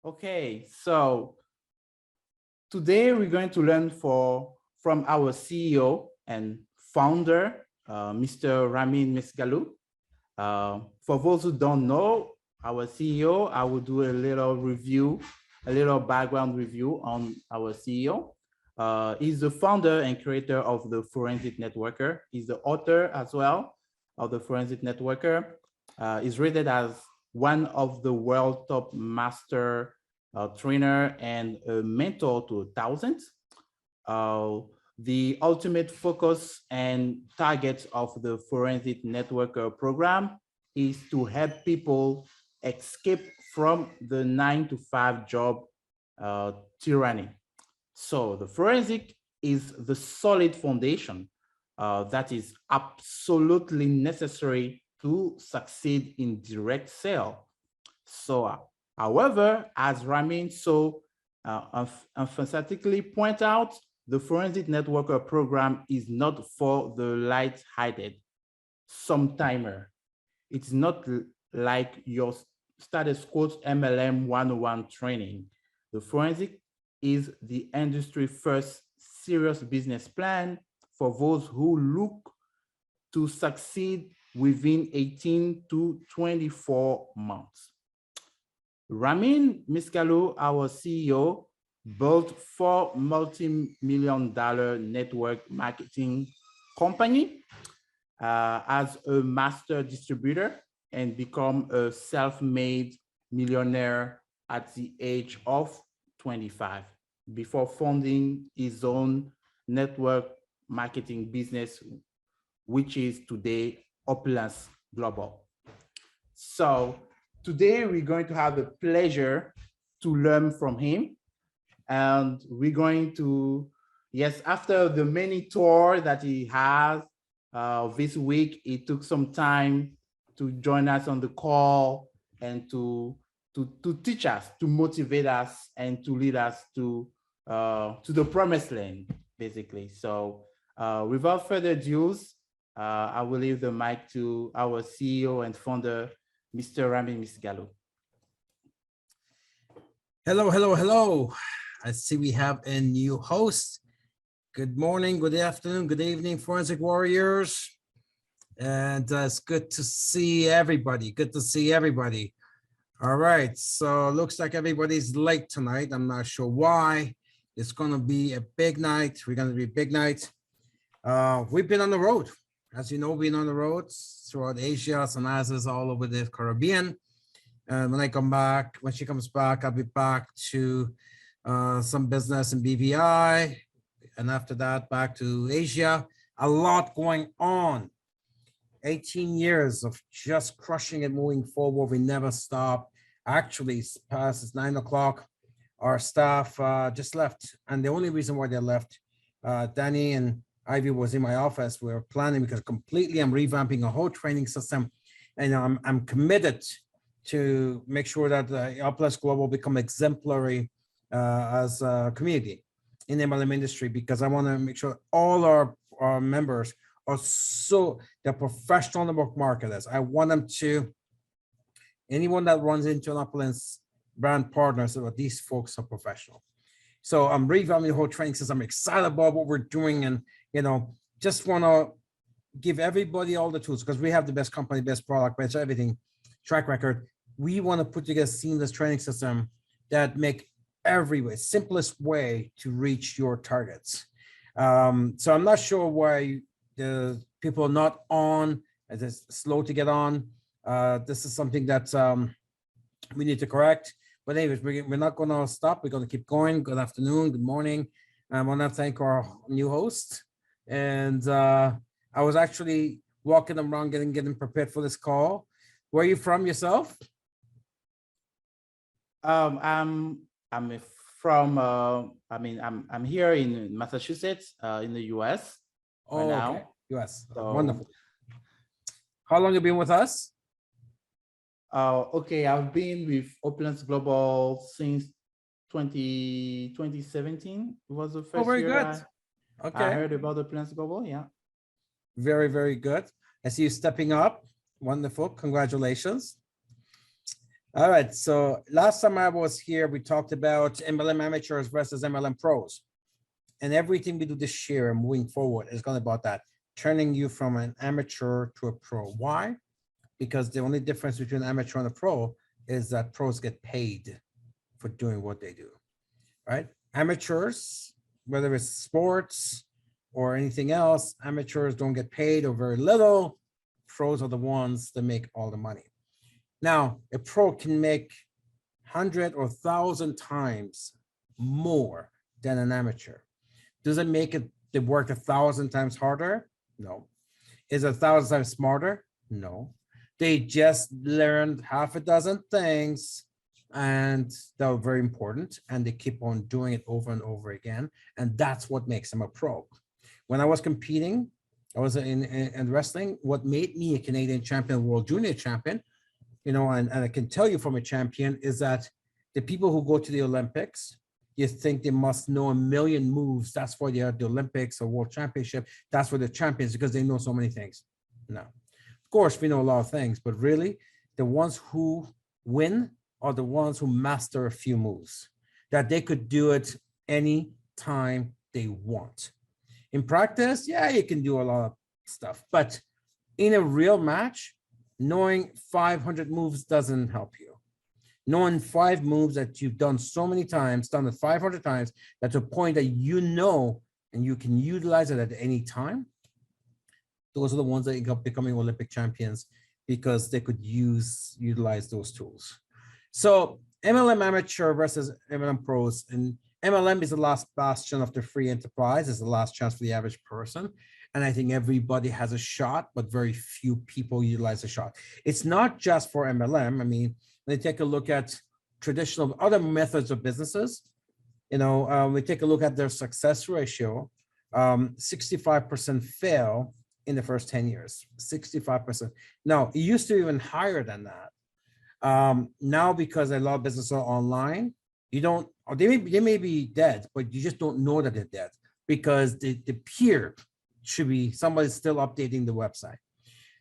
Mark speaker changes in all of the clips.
Speaker 1: Okay, so today we're going to learn from our CEO and founder, Mr. Ramin Misgalu. For those who don't know our CEO, I will do a little review, a little background review on our CEO. He's the founder and creator of the Forensic Networker. He's the author as well of the Forensic Networker. He's rated as one of the world top master trainer and a mentor to thousands. The ultimate focus and targets of the Forensic Networker program is to help people escape from the 9-to-5 job tyranny. So the forensic is the solid foundation that is absolutely necessary to succeed in direct sale. So, however, as Ramin so emphatically point out, the Forensic Networker program is not for the light-hearted some-timer. It's not like your status quo MLM 101 training. The forensic is the industry first serious business plan for those who look to succeed within 18 to 24 months. Ramin Misgalu, our CEO, built 4 multi-million-dollar network marketing company as a master distributor and become a self-made millionaire at the age of 25 before founding his own network marketing business, which is today Opulence Global. So today we're going to have the pleasure to learn from him. And we're going to, yes, after the many tours that he has this week, he took some time to join us on the call and to teach us, to motivate us, and to lead us to the promised land, basically. So without further ado, I will leave the mic to our CEO and founder, Mr. Ramin Misgalu.
Speaker 2: Hello, hello, hello. I see we have a new host. Good morning, good afternoon, good evening, Forensic Warriors. And it's good to see everybody. Good to see everybody. All right, so looks like everybody's late tonight. I'm not sure why. It's going to be a big night. We're going to be a big night. We've been on the road. As you know, we've been on the road throughout Asia, some asses all over the Caribbean. And when I come back, when she comes back, I'll be back to some business in BVI. And after that, back to Asia. A lot going on. 18 years of just crushing it, moving forward. We never stop. Actually, past it's 9 o'clock. Our staff just left. And the only reason why they left, Danny and Ivy was in my office. We were planning because completely I'm revamping a whole training system. And I'm committed to make sure that Opulence Global become exemplary as a community in the MLM industry, because I want to make sure all our members are so they're professional network marketers. I want them to, anyone that runs into an Opulence brand partner, so that these folks are professional. So I'm revamping the whole training system. I'm excited about what we're doing, and just want to give everybody all the tools, because we have the best company, best product, best everything, track record. We want to put together a seamless training system that make every way, simplest way to reach your targets. So I'm not sure why the people are not on, it's slow to get on. This is something that we need to correct. But anyways, we're not going to stop. We're going to keep going. Good afternoon, good morning. I want to thank our new host. And I was actually walking around getting prepared for this call. Where are you from yourself?
Speaker 1: I'm from, I'm here in Massachusetts, in the US right now.
Speaker 2: Okay. US,
Speaker 1: So,
Speaker 2: wonderful. How long have you been with us?
Speaker 1: Okay, I've been with Opulence Global since 2017. It was the first
Speaker 2: very
Speaker 1: year
Speaker 2: good.
Speaker 1: I heard about Opulence Global, yeah.
Speaker 2: Very, very good. I see you stepping up. Wonderful. Congratulations. All right. So last time I was here, we talked about MLM amateurs versus MLM pros. And everything we do this year and moving forward is going to be about that, turning you from an amateur to a pro. Why? Because the only difference between an amateur and a pro is that pros get paid for doing what they do, right? Amateurs, whether it's sports or anything else, amateurs don't get paid or very little. Pros are the ones that make all the money. Now, a pro can make 100 or 1,000 times more than an amateur. Does it make it they work 1,000 times harder? No. Is it 1,000 times smarter? No. They just learned half a dozen things and that were very important, and they keep on doing it over and over again. And that's what makes them a pro. When I was competing, I was in wrestling. What made me a Canadian champion, world junior champion, you know, and I can tell you from a champion is that the people who go to the Olympics, you think they must know a million moves. That's why they are at the Olympics or World Championship. That's why they're champions, because they know so many things. No, of course, we know a lot of things, but really the ones who win are the ones who master a few moves, that they could do it any time they want. In practice, yeah, you can do a lot of stuff, but in a real match, knowing 500 moves doesn't help you. Knowing 5 moves that you've done so many times, done it 500 times, that's a point that you know and you can utilize it at any time. Those are the ones that end up becoming Olympic champions because they could utilize those tools. So MLM amateur versus MLM pros, and MLM is the last bastion of the free enterprise. It's the last chance for the average person. And I think everybody has a shot, but very few people utilize the shot. It's not just for MLM. I mean, when you take a look at traditional other methods of businesses, you know, we take a look at their success ratio, 65% fail in the first 10 years, 65%. Now, it used to be even higher than that. Now, because a lot of businesses are online, you don't, or they may be dead, but you just don't know that they're dead because the peer should be somebody still updating the website.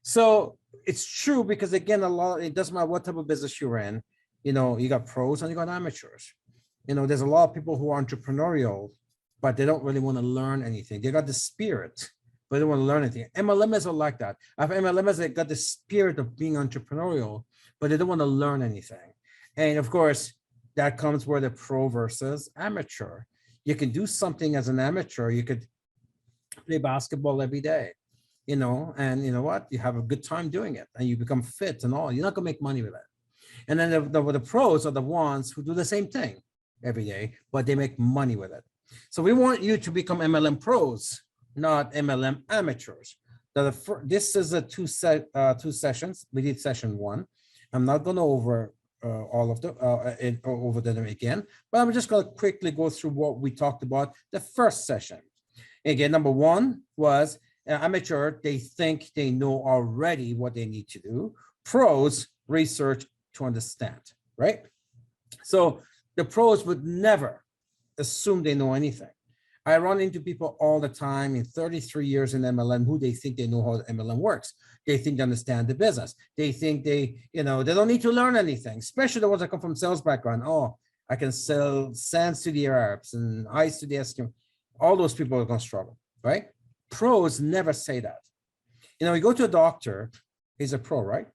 Speaker 2: So it's true because again, it doesn't matter what type of business you're in, you know, you got pros and you got amateurs. You know, there's a lot of people who are entrepreneurial, but they don't really want to learn anything. They got the spirit, but they don't want to learn anything. MLMs are like that. I have MLMs that got the spirit of being entrepreneurial, but they don't want to learn anything. And of course, that comes where the pro versus amateur. You can do something as an amateur. You could play basketball every day, you know, and you know what? You have a good time doing it and you become fit and all. You're not going to make money with it. And then the pros are the ones who do the same thing every day, but they make money with it. So we want you to become MLM pros, not MLM amateurs. Now, this is a two sessions. We did session 1. I'm not going to over all of them over them again, but I'm just going to quickly go through what we talked about the first session. Again, number 1 was amateur. They think they know already what they need to do. Pros research to understand, right? So the pros would never assume they know anything. I run into people all the time in 33 years in MLM who they think they know how MLM works. They think they understand the business. They think they don't need to learn anything, especially the ones that come from sales background. Oh, I can sell sands to the Arabs and ice to the Eskimos. All those people are going to struggle, right? Pros never say that. You know, you go to a doctor, he's a pro, right?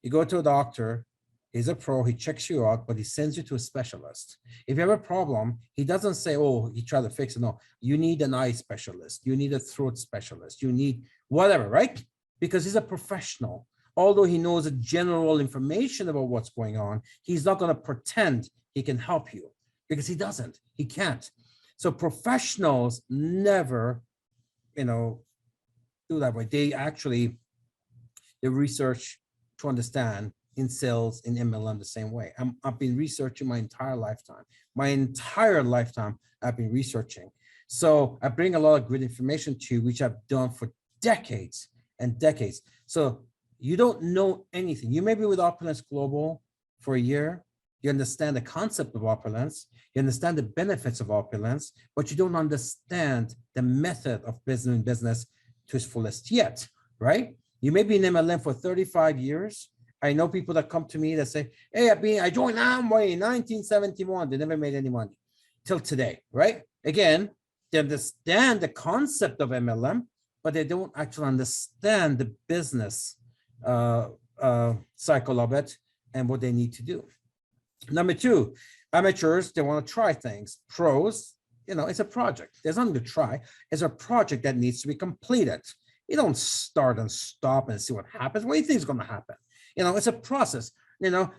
Speaker 2: You go to a doctor, he's a pro, he checks you out, but he sends you to a specialist. If you have a problem, he doesn't say, oh, he tried to fix it. No, you need an eye specialist. You need a throat specialist. You need whatever, right? Because he's a professional. Although he knows the general information about what's going on, he's not going to pretend he can help you because he doesn't. He can't. So professionals never, do that way. They research to understand in sales, in MLM the same way. I've been researching my entire lifetime. My entire lifetime, I've been researching. So I bring a lot of good information to you, which I've done for decades and decades. So you don't know anything. You may be with Opulence Global for a year. You understand the concept of opulence. You understand the benefits of opulence, but you don't understand the method of business to its fullest yet, right? You may be in MLM for 35 years. I know people that come to me that say, hey, I joined Amway in 1971. They never made any money till today, right? Again, they understand the concept of MLM, but they don't actually understand the business cycle of it and what they need to do. Number two, amateurs, they want to try things. Pros, it's a project. There's nothing to try. It's a project that needs to be completed. You don't start and stop and see what happens. What do you think is going to happen? It's a process.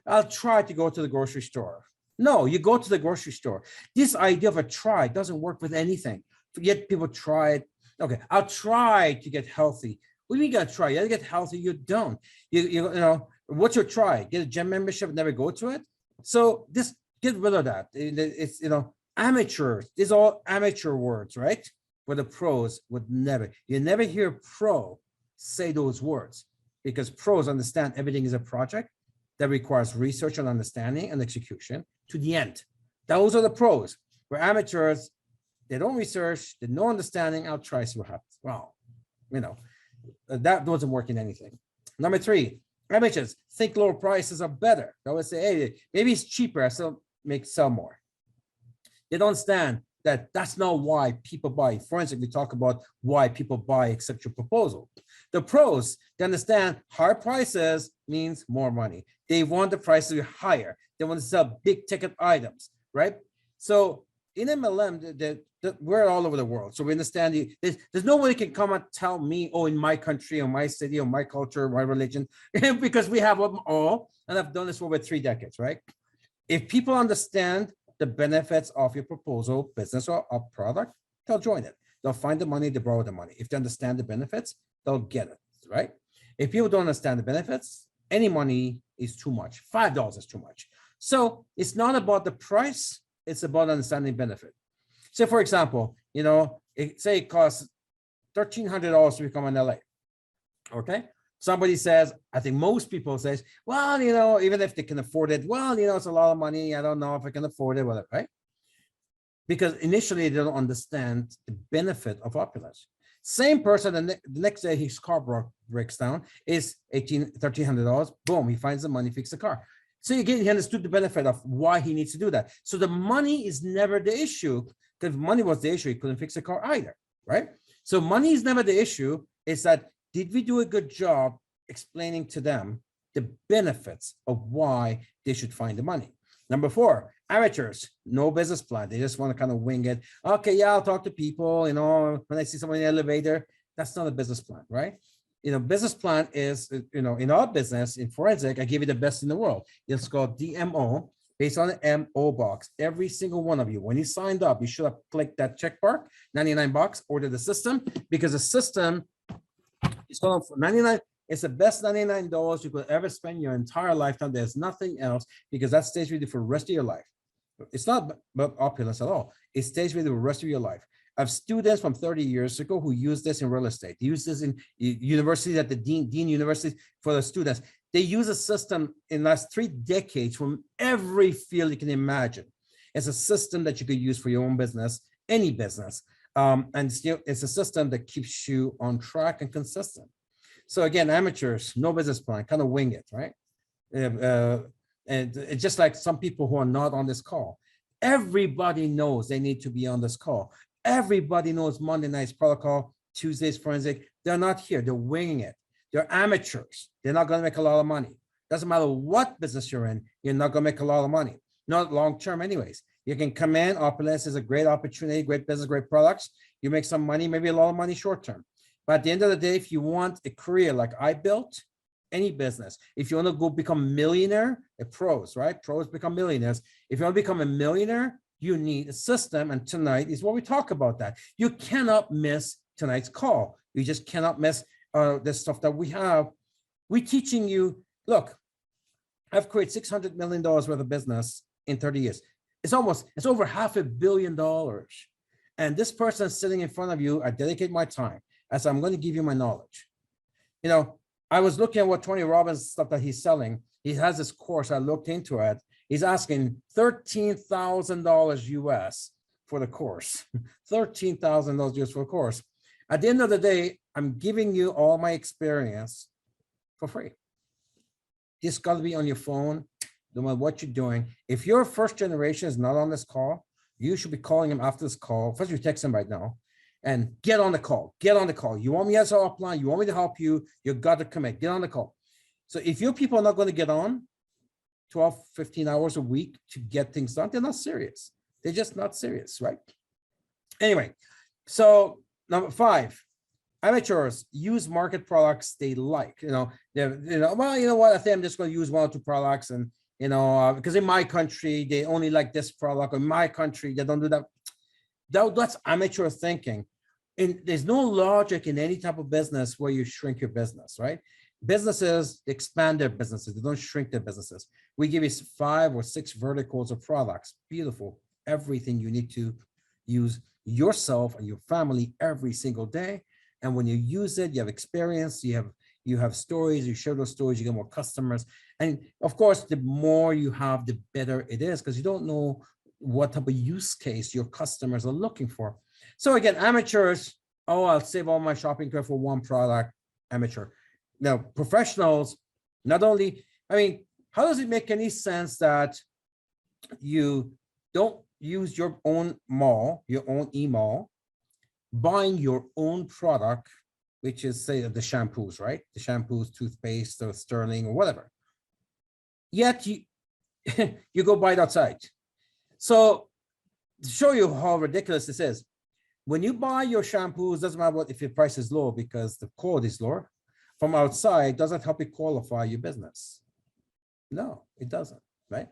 Speaker 2: I'll try to go to the grocery store. No, you go to the grocery store. This idea of a try doesn't work with anything. Yet people try it. Okay, I'll try to get healthy. What do you got to try? You got to get healthy. You don't. What's your try? Get a gym membership and never go to it? So just get rid of that. It's, amateurs. These are all amateur words, right? Where the pros would never. You never hear a pro say those words because pros understand everything is a project that requires research and understanding and execution to the end. Those are the pros. Where amateurs, they don't research, they no understanding. I'll try see what happens. Well, that doesn't work in anything. Number three, amateurs think lower prices are better. They always say, hey, maybe it's cheaper, I still sell more. They don't understand that that's not why people buy. Forensic, we talk about why people buy accept your proposal. The pros, they understand higher prices means more money. They want the prices to be higher. They want to sell big ticket items, right? So in MLM, we're all over the world. So we understand there's nobody can come and tell me, oh, in my country or my city or my culture, or my religion, because we have them all. And I've done this for over 3 decades, right? If people understand the benefits of your proposal, business or product, they'll join it. They'll find the money, they borrow the money. If they understand the benefits, they'll get it, right? If people don't understand the benefits, any money is too much. $5 is too much. So it's not about the price, it's about understanding benefit. So for example, say it costs $1,300 to become an LA, okay? Somebody says, I think most people says, well, even if they can afford it, well, it's a lot of money. I don't know if I can afford it, whatever, right? Because initially they don't understand the benefit of opulence. Same person, the next day his car breaks down, is $1,300. Boom, he finds the money, fix the car. So again, he understood the benefit of why he needs to do that. So the money is never the issue, because if money was the issue, he couldn't fix the car either, right? So money is never the issue. It's that, did we do a good job explaining to them the benefits of why they should find the money? Number 4, amateurs, no business plan. They just want to kind of wing it. Okay, yeah, I'll talk to people, when I see someone in the elevator. That's not a business plan, right? Business plan is, in our business, in forensic, I give you the best in the world. It's called DMO, based on the MO box. Every single one of you, when you signed up, you should have clicked that check mark, $99, order the system, because the system is going for 99. It's the best $99 you could ever spend your entire lifetime. There's nothing else, because that stays with you for the rest of your life. It's not about opulence at all. It stays with you the rest of your life. I have students from 30 years ago who use this in real estate. They use this in universities, at the Dean University for the students. They use a system in the last 3 decades from every field you can imagine. It's a system that you could use for your own business, any business. And still, it's a system that keeps you on track and consistent. So again, amateurs, no business plan, kind of wing it, right? And it's just like some people who are not on this call. Everybody knows they need to be on this call. Everybody knows Monday night's protocol, Tuesday's forensic. They're not here. They're winging it. They're amateurs. They're not going to make a lot of money. Doesn't matter what business you're in, you're not going to make a lot of money. Not long term anyways. You can come in, opulence is a great opportunity, great business, great products. You make some money, maybe a lot of money short term. But at the end of the day, if you want a career like I built, any business, if you want to go become a millionaire, pros, right? Pros become millionaires. If you want to become a millionaire, you need a system. And tonight is what we talk about that. You cannot miss tonight's call. You just cannot miss the stuff that we have. We're teaching you, look, I've created $600 million worth of business in 30 years. It's over $500 million. And this person sitting in front of you, I dedicate my time. I said, I'm going to give you my knowledge. I was looking at what Tony Robbins stuff that he's selling. He has this course. I looked into it. He's asking $13,000 US for the course. $13,000 US for the course. At the end of the day, I'm giving you all my experience for free. This got to be on your phone, no matter what you're doing. If your first generation is not on this call, you should be calling them after this call. First, you text them right now and get on the call. Get on the call. You want me as an upline? You want me to help you? You got to commit. Get on the call. So if your people are not going to get on 12, 15 hours a week to get things done, they're not serious. They're just not serious, right? Anyway, so number 5, amateurs use market products they like. Well, you know what? I think I'm just going to use 1 or 2 products, and because in my country they only like this product, or in my country they don't do that. That's amateur thinking. And there's no logic in any type of business where you shrink your business, right? Businesses expand their businesses. They don't shrink their businesses. We give you 5 or 6 verticals of products. Beautiful. Everything you need to use yourself and your family every single day. And when you use it, you have experience, you have stories, you share those stories, you get more customers. And of course, the more you have, the better it is, because you don't know what type of use case your customers are looking for. So again, amateurs, oh, I'll save all my shopping cart for 1 product, amateur. Now, professionals, not only, how does it make any sense that you don't use your own mall, your own e-mall, buying your own product, which is, say, the shampoos, right? The shampoos, toothpaste, or Sterling, or whatever. Yet you, you go buy it outside. So to show you how ridiculous this is, when you buy your shampoos, doesn't matter what if your price is low because the quality is lower, from outside, doesn't help you qualify your business. No, it doesn't, right?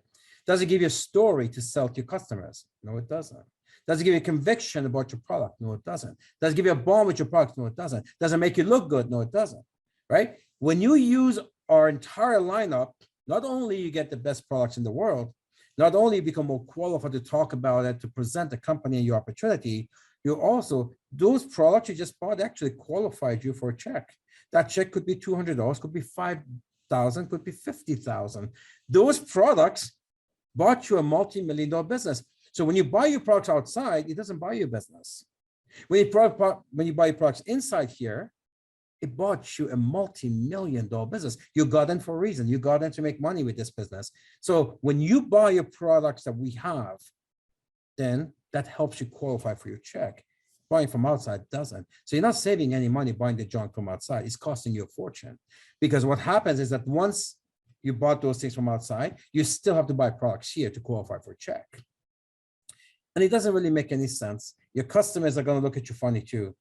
Speaker 2: Does it give you a story to sell to your customers? No, it doesn't. Does it give you conviction about your product? No, it doesn't. Does it give you a bond with your product? No, it doesn't. Does it make you look good? No, it doesn't, right? When you use our entire lineup, not only you get the best products in the world, not only you become more qualified to talk about it, to present the company and your opportunity, you also, those products you just bought actually qualified you for a check. That check could be $200, could be $5,000, could be $50,000. Those products bought you a multi-million-dollar business. So when you buy your products outside, it doesn't buy you a business. When you buy your products inside here, it bought you a multi-million-dollar business. You got in for a reason. You got in to make money with this business. So when you buy your products that we have, then that helps you qualify for your check. Buying from outside doesn't. So you're not saving any money buying the junk from outside. It's costing you a fortune. Because what happens is that once you bought those things from outside, you still have to buy products here to qualify for a check. And it doesn't really make any sense. Your customers are going to look at you funny too.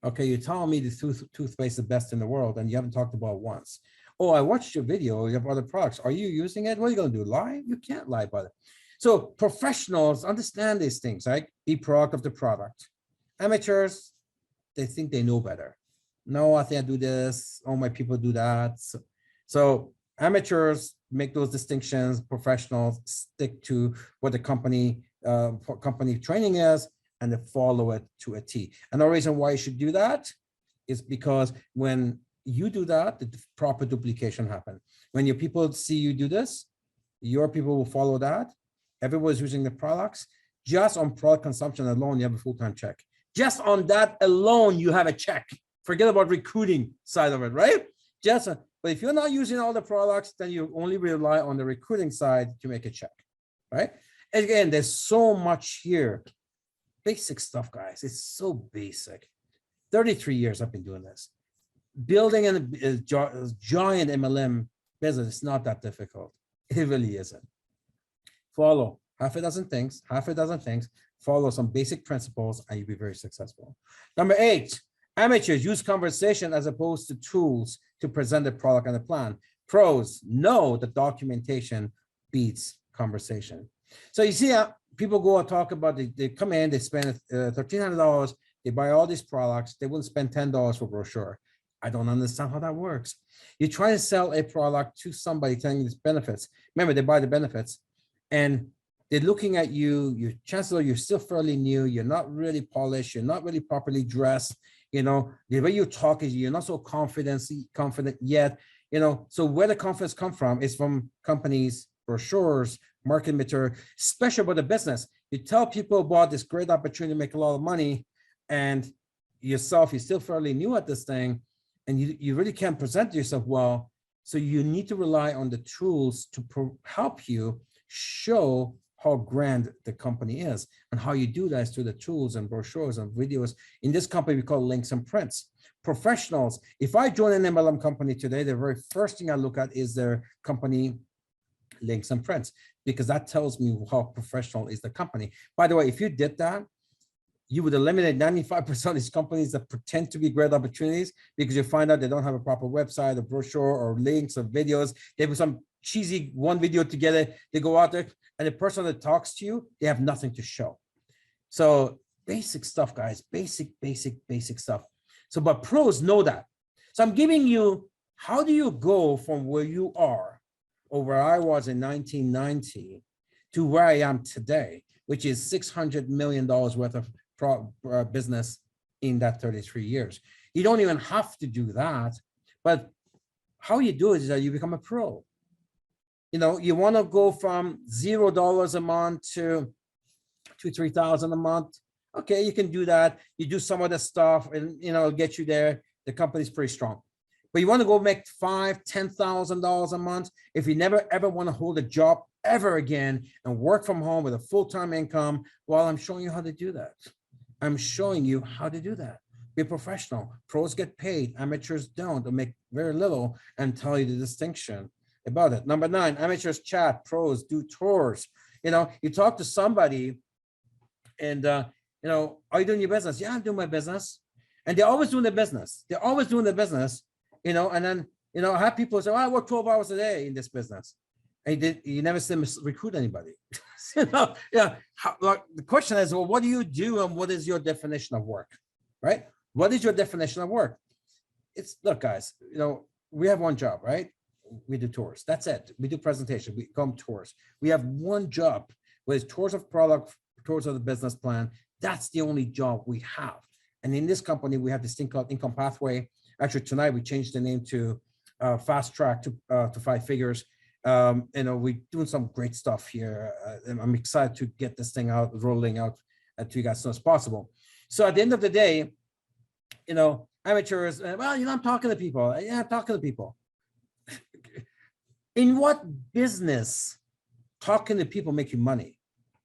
Speaker 2: Okay, you're telling me the toothpaste is the best in the world and you haven't talked about it once. Oh, I watched your video, you have other products. Are you using it? What are you going to do, lie? You can't lie about it. So professionals understand these things, right? Be proud of the product. Amateurs, they think they know better. No, I think I do this. Oh, my people do that. So amateurs make those distinctions. Professionals stick to what the company training is, and they follow it to a T. And the reason why you should do that is because when you do that, the proper duplication happens. When your people see you do this, your people will follow that. Everyone's using the products. Just on product consumption alone, you have a full-time check. Just on that alone, you have a check. Forget about recruiting side of it, right? But if you're not using all the products, then you only rely on the recruiting side to make a check, right? And again, there's so much here. Basic stuff, guys. It's so basic. 33 years I've been doing this. Building a giant MLM business is not that difficult. It really isn't. Follow half a dozen things, follow some basic principles, and you'll be very successful. Number 8, amateurs use conversation as opposed to tools to present the product and the plan. Pros know that documentation beats conversation. So you see how people go and talk about, they come in, they spend $1,300, they buy all these products, they wouldn't spend $10 for a brochure. I don't understand how that works. You try to sell a product to somebody telling you its benefits. Remember, they buy the benefits and they're looking at you, your chances are you're still fairly new, you're not really polished, you're not really properly dressed, the way you talk is you're not so confident yet, so where the confidence come from is from companies, brochures, marketing material, especially about the business. You tell people about this great opportunity to make a lot of money, and yourself, you're still fairly new at this thing, and you really can't present yourself well. So you need to rely on the tools to help you show how grand the company is. And how you do that is through the tools and brochures and videos. In this company, we call links and prints. Professionals, if I join an MLM company today, the very first thing I look at is their company links and prints, because that tells me how professional is the company. By the way, if you did that, you would eliminate 95% of these companies that pretend to be great opportunities, because you find out they don't have a proper website, a brochure, or links or videos. They have some cheesy one video together. They go out there, and the person that talks to you, they have nothing to show. So basic stuff, guys, basic stuff. So, but pros know that. So I'm giving you, how do you go from where you are, or where I was in 1990, to where I am today, which is $600 million worth of business in that 33 years. You don't even have to do that, but how you do it is that you become a pro. You know, you want to go from $0 a month to $3,000 a month. Okay, you can do that. You do some of the stuff, and you know, get you there. The company's pretty strong. But you want to go make $5,000, $10,000 a month. If you never ever want to hold a job ever again and work from home with a full-time income, well, I'm showing you how to do that. I'm showing you how to do that. Be professional. Pros get paid. Amateurs don't. They make very little, and tell you the distinction about it. Number 9, amateurs chat. Pros do tours. You know, you talk to somebody, and you know, are you doing your business? Yeah, I'm doing my business. And they're always doing their business. They're always doing their business. You know, and then, you know, I have people say, oh, I work 12 hours a day in this business. And you never see them recruit anybody. You know, yeah. Like, the question is, well, what do you do, and what is your definition of work, right? What is your definition of work? It's, look, guys, you know, we have one job, right? We do tours. That's it. We do presentation. We come tours. We have one job, where it's tours of product, tours of the business plan. That's the only job we have. And in this company, we have this thing called Income Pathway. Actually, tonight we changed the name to Fast Track to 5 Figures. You know, we're doing some great stuff here. And I'm excited to get this thing out, rolling out to you guys as soon as possible. So at the end of the day, you know, amateurs, well, you know, I'm talking to people. Yeah, I'm talking to people. In what business talking to people make you money?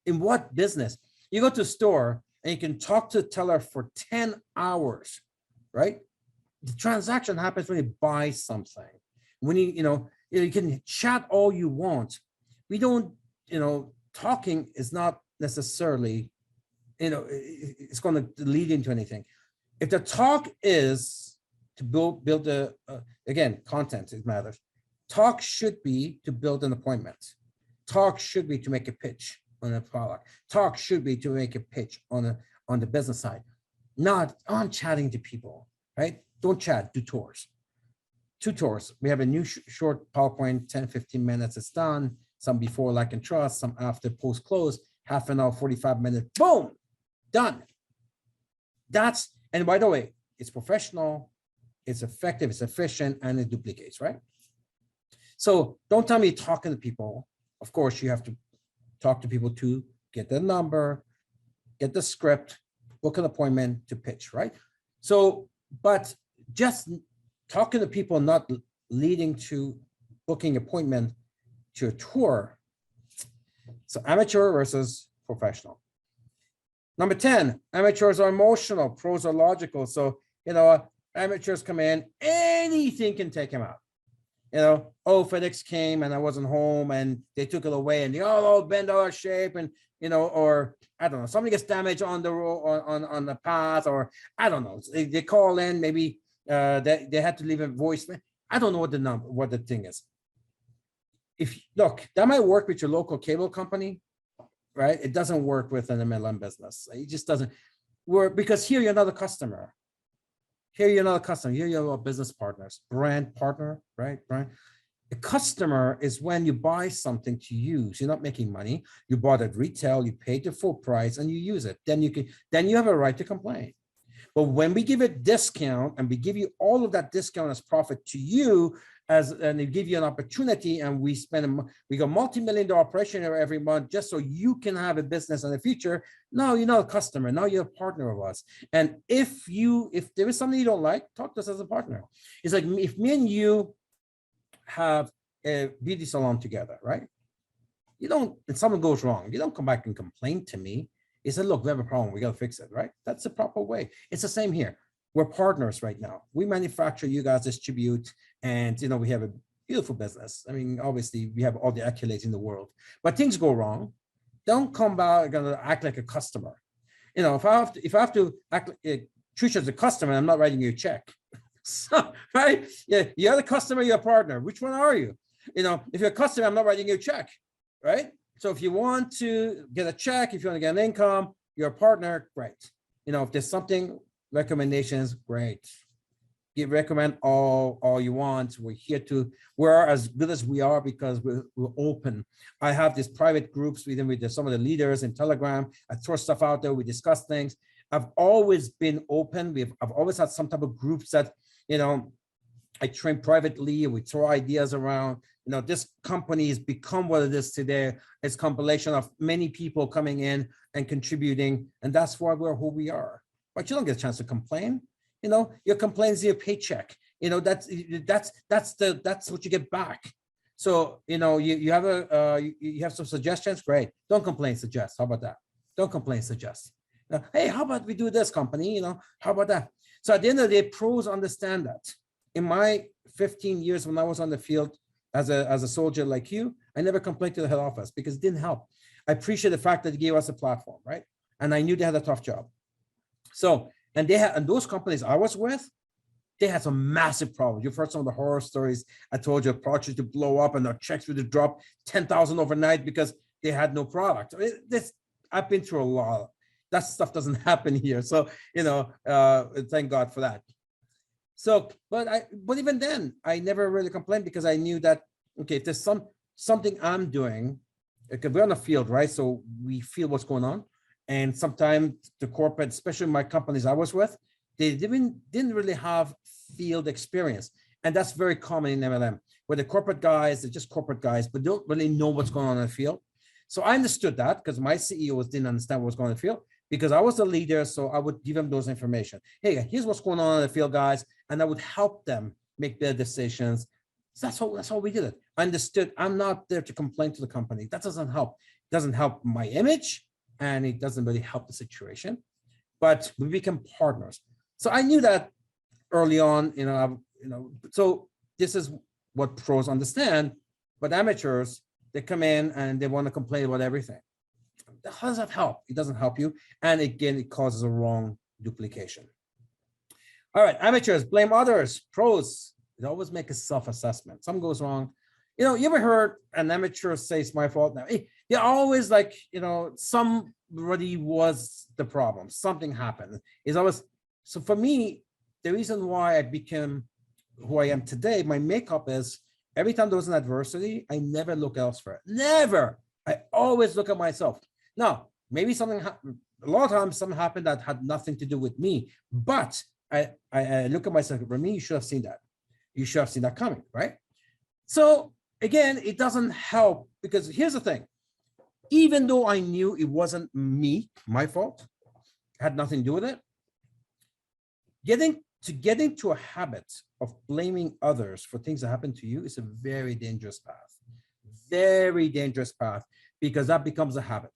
Speaker 2: In what business? You go to a store and you can talk to the teller for 10 hours, right? The transaction happens when you buy something. When you know, you can chat all you want. We don't, you know, talking is not necessarily, you know, it's going to lead into anything. If the talk is to build a, again, content, it matters. Talk should be to build an appointment. Talk should be to make a pitch on a product. Talk should be to make a pitch on the business side, not on chatting to people, right? Don't chat, do tours. 2 tours. We have a new short PowerPoint, 10, 15 minutes, it's done. Some before, like and trust, some after, post close, half an hour, 45 minutes, boom, done. That's, and by the way, it's professional, it's effective, it's efficient, and it duplicates, right? So don't tell me talking to people. Of course, you have to talk to people to get the number, get the script, book an appointment to pitch, right? So, but just talking to people, not leading to booking appointment to a tour. So amateur versus professional. Number 10, amateurs are emotional, pros are logical. So, you know, amateurs come in, anything can take them out. You know, oh, FedEx came and I wasn't home and they took it away and they all bend out of shape, and, you know, or I don't know, somebody gets damaged on the road, on the path, or I don't know, they call in, maybe they had to leave a voicemail. I don't know what the thing is. If look, that might work with your local cable company, right? It doesn't work with an MLM business. It just doesn't work, because here you're not a customer. Here you're not a customer. Here you're a business partners, brand partner, right? Brand. A customer is when you buy something to use. You're not making money. You bought at retail, you paid the full price, and you use it. Then you have a right to complain. But when we give a discount and we give you all of that discount as profit to you, and they give you an opportunity, and we go multi-million-dollar operation every month just so you can have a business in the future. No, you're not a customer. Now you're a partner of us. And if there is something you don't like, talk to us as a partner. It's like if me and you have a beauty salon together, right? You don't, and something goes wrong, you don't come back and complain to me. You said, look, we have a problem, we got to fix it, right? That's the proper way. It's the same here. We're partners right now. We manufacture, you guys distribute, and we have a beautiful business. I mean, obviously, we have all the accolades in the world, but things go wrong. Don't come back and act like a customer. If I have to act, treat you as a customer, I'm not writing you a check. So, right? Yeah, you're the customer, you're a partner. Which one are you? If you're a customer, I'm not writing you a check, right? So if you want to get a check, if you want to get an income, you're a partner, great. If there's something, recommendations, great. You recommend all you want. We're as good as we are because we're open. I have these private groups with some of the leaders in Telegram. I throw stuff out there. We discuss things. I've always been open. I've always had some type of groups that, I train privately. We throw ideas around. This company has become what it is today. It's a compilation of many people coming in and contributing, and that's why we're who we are. But you don't get a chance to complain. Your complaint is your paycheck. That's what you get back. So you have some suggestions. Great. Don't complain. Suggest. How about that? Don't complain. Suggest. Hey, how about we do this, company? How about that? So at the end of the day, pros understand that. In my 15 years when I was on the field as a soldier like you, I never complained to the head office because it didn't help. I appreciate the fact that they gave us a platform, right? And I knew they had a tough job. So, and those companies I was with, they had some massive problems. You've heard some of the horror stories. I told you projects to blow up and their checks would drop 10,000 overnight because they had no product. I've been through a lot. That stuff doesn't happen here. So, thank God for that. So, but even then, I never really complained because I knew that, okay, if there's something I'm doing, because we're on the field, right? So we feel what's going on. And sometimes the corporate, especially my companies I was with, they didn't really have field experience. And that's very common in MLM, where the corporate guys, they're just corporate guys, but don't really know what's going on in the field. So I understood that because my CEOs didn't understand what was going on in the field because I was the leader. So I would give them those information. Hey, here's what's going on in the field, guys. And I would help them make their decisions. So that's how we did it. I understood I'm not there to complain to the company. That doesn't help. It doesn't help my image. And it doesn't really help the situation, but we become partners. So I knew that early on, so this is what pros understand, but amateurs, they come in and they want to complain about everything. How does that help? It doesn't help you. And again, it causes a wrong duplication. All right, amateurs, blame others. Pros, they always make a self-assessment. Something goes wrong. You ever heard an amateur say it's my fault? Now, they're always like, somebody was the problem. Something happened. It's always, so for me, the reason why I became who I am today, my makeup is every time there was an adversity, I never look elsewhere. Never. I always look at myself. Now, maybe something happened. A lot of times something happened that had nothing to do with me, but I look at myself, for me, you should have seen that. You should have seen that coming, right? So again, it doesn't help because here's the thing. Even though I knew it wasn't me, my fault, had nothing to do with it, getting to a habit of blaming others for things that happen to you is a very dangerous path. Very dangerous path because that becomes a habit.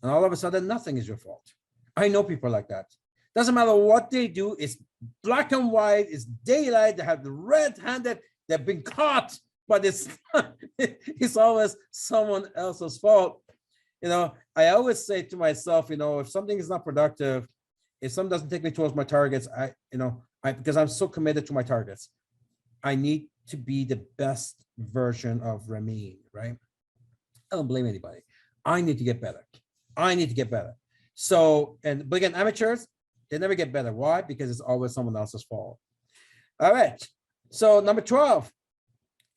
Speaker 2: And all of a sudden, nothing is your fault. I know people like that. Doesn't matter what they do, it's black and white, it's daylight, they have the red-handed, they've been caught, but it's always someone else's fault. I always say to myself, if something is not productive, if something doesn't take me towards my targets, because I'm so committed to my targets, I need to be the best version of Ramin, right? I don't blame anybody. I need to get better. So, but again, amateurs, they never get better. Why? Because it's always someone else's fault. All right. So number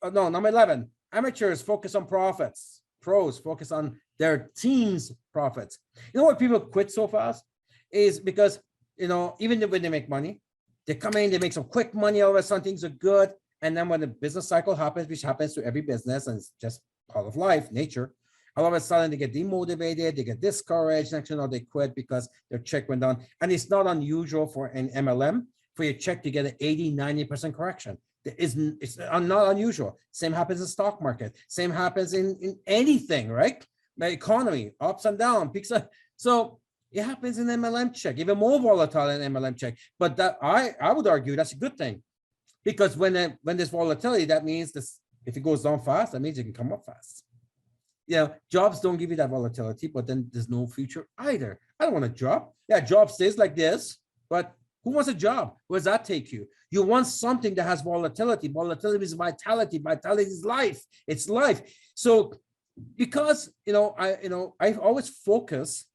Speaker 2: 11, amateurs focus on profits. Pros focus on their team's profits. You know why people quit so fast? Is because, even when they make money, they come in, they make some quick money, all of a sudden things are good. And then when the business cycle happens, which happens to every business, and it's just part of life, nature, all of a sudden they get demotivated, they get discouraged, next they quit because their check went down. And it's not unusual for an MLM for your check to get an 80, 90% correction. It's not unusual. Same happens in stock market. Same happens in anything, right? The economy, ups and downs, peaks. So it happens in MLM check, even more volatile in MLM check. But that I would argue that's a good thing, because when there's volatility, that means this, if it goes down fast, that means it can come up fast. Jobs don't give you that volatility, but then there's no future either. I don't want a job. Yeah, job stays like this, but who wants a job? Where does that take you? You want something that has volatility. Volatility is vitality. Vitality is life. It's life. So because I always focus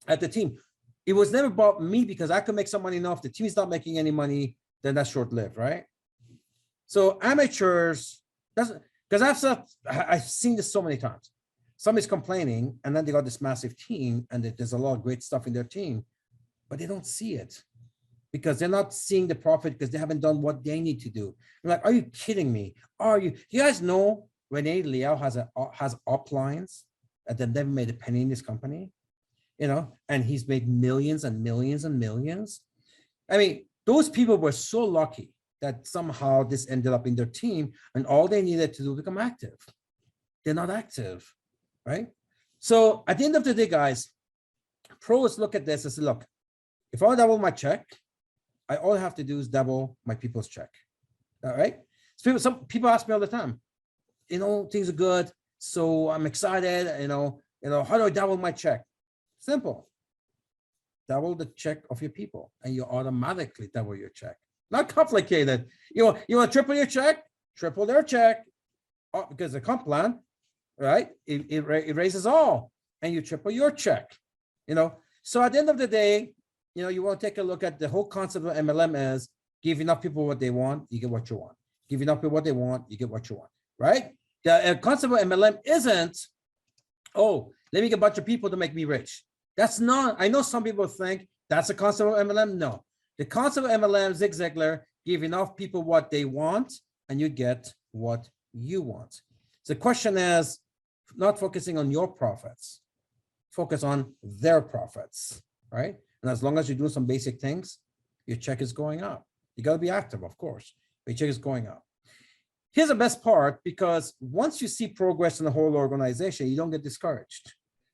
Speaker 2: at the team. It was never about me, because I could make some money enough. The team is not making any money, then that's short-lived, right? So amateurs, because I've seen this so many times. Somebody's complaining, and then they got this massive team, and there's a lot of great stuff in their team, but they don't see it because they're not seeing the profit, because they haven't done what they need to do. I'm like, are you kidding me? You guys know Renee Liao has uplines and they've never made a penny in this company, and he's made millions and millions and millions. I mean, those people were so lucky that somehow this ended up in their team, and all they needed to do was become active. They're not active, right? So at the end of the day, guys, pros look at this and say, look, if I double my check, all I have to do is double my people's check. All right. So some people ask me all the time, things are good, so I'm excited, how do I double my check? Simple. Double the check of your people, and you automatically double your check. Not complicated. You want to triple your check, triple their check, because the comp plan, right? It raises all, and you triple your check. So at the end of the day, you want to take a look at the whole concept of MLM is give enough people what they want, you get what you want. Give enough people what they want, you get what you want, right? The concept of MLM isn't, oh, let me get a bunch of people to make me rich. That's not, I know some people think that's the concept of MLM. No, the concept of MLM, Zig Ziglar, give enough people what they want, and you get what you want. So the question is not focusing on your profits, focus on their profits, right? And as long as you're doing some basic things, your check is going up. You got to be active, of course, but your check is going up. Here's the best part, because once you see progress in the whole organization, you don't get discouraged.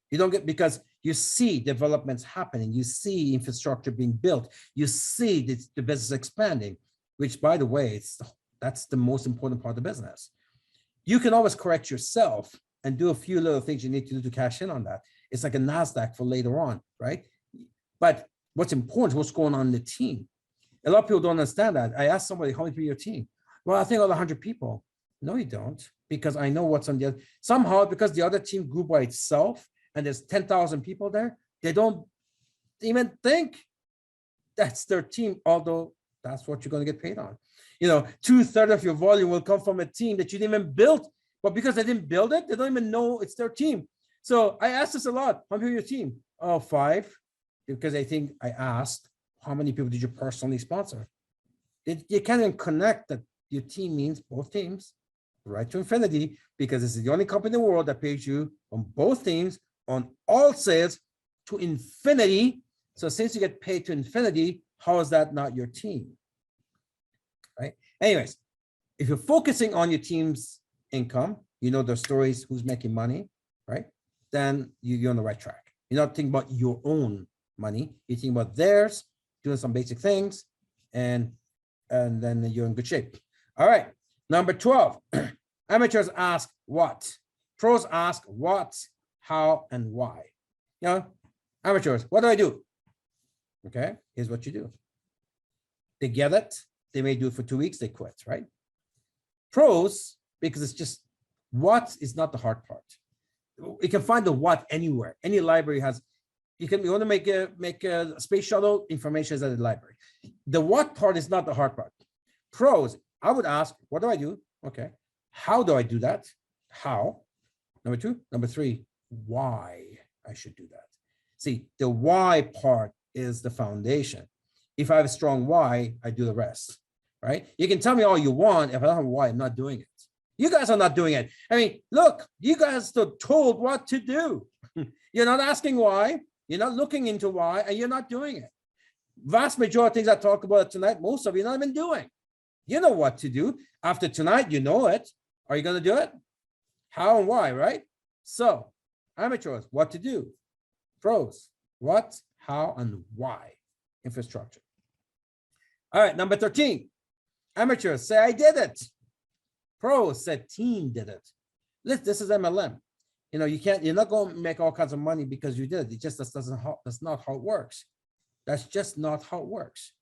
Speaker 2: You don't get, because you see developments happening, you see infrastructure being built, you see the business expanding, which, by the way, that's the most important part of the business. You can always correct yourself and do a few little things you need to do to cash in on that. It's like a NASDAQ for later on, right? But what's important is what's going on in the team. A lot of people don't understand that. I asked somebody, how many people in your team? Well, I think about 100 people. No, you don't, because I know what's on the other. Somehow, because the other team grew by itself and there's 10,000 people there, they don't even think that's their team, although that's what you're going to get paid on. 2/3 of your volume will come from a team that you didn't even build, but because they didn't build it, they don't even know it's their team. So I asked this a lot. How many people in your team? Oh, 5, because I think I asked, how many people did you personally sponsor? You can't even connect that your team means both teams, right to infinity, because this is the only company in the world that pays you on both teams on all sales to infinity. So since you get paid to infinity, how is that not your team? Right? Anyways, if you're focusing on your team's income, their stories, who's making money, right? Then you're on the right track. You're not thinking about your own money. You're thinking about theirs, doing some basic things, and then you're in good shape. All right, number 12, amateurs ask what? Pros ask what, how, and why. Amateurs, what do I do? Okay, here's what you do. They get it. They may do it for 2 weeks, they quit, right? Pros, because it's just, what is not the hard part. You can find the what anywhere. Any library has, you want to make a space shuttle, information is at the library. The what part is not the hard part. Pros, I would ask, what do I do? Okay. How do I do that? How? Number 2. Number 3, why I should do that. See, the why part is the foundation. If I have a strong why, I do the rest, right? You can tell me all you want. If I don't have a why, I'm not doing it. You guys are not doing it. I mean, look, you guys are told what to do. You're not asking why. You're not looking into why, and you're not doing it. Vast majority of things I talk about tonight, most of you not even doing. You know what to do. After tonight, you know it. Are you going to do it? How and why, right? So, amateurs, what to do. Pros, what, how, and why. Infrastructure. All right, number 13. Amateurs say, I did it. Pros said, team did it. This is MLM. You know, you're not going to make all kinds of money because you did it. It just that's not how it works. That's just not how it works.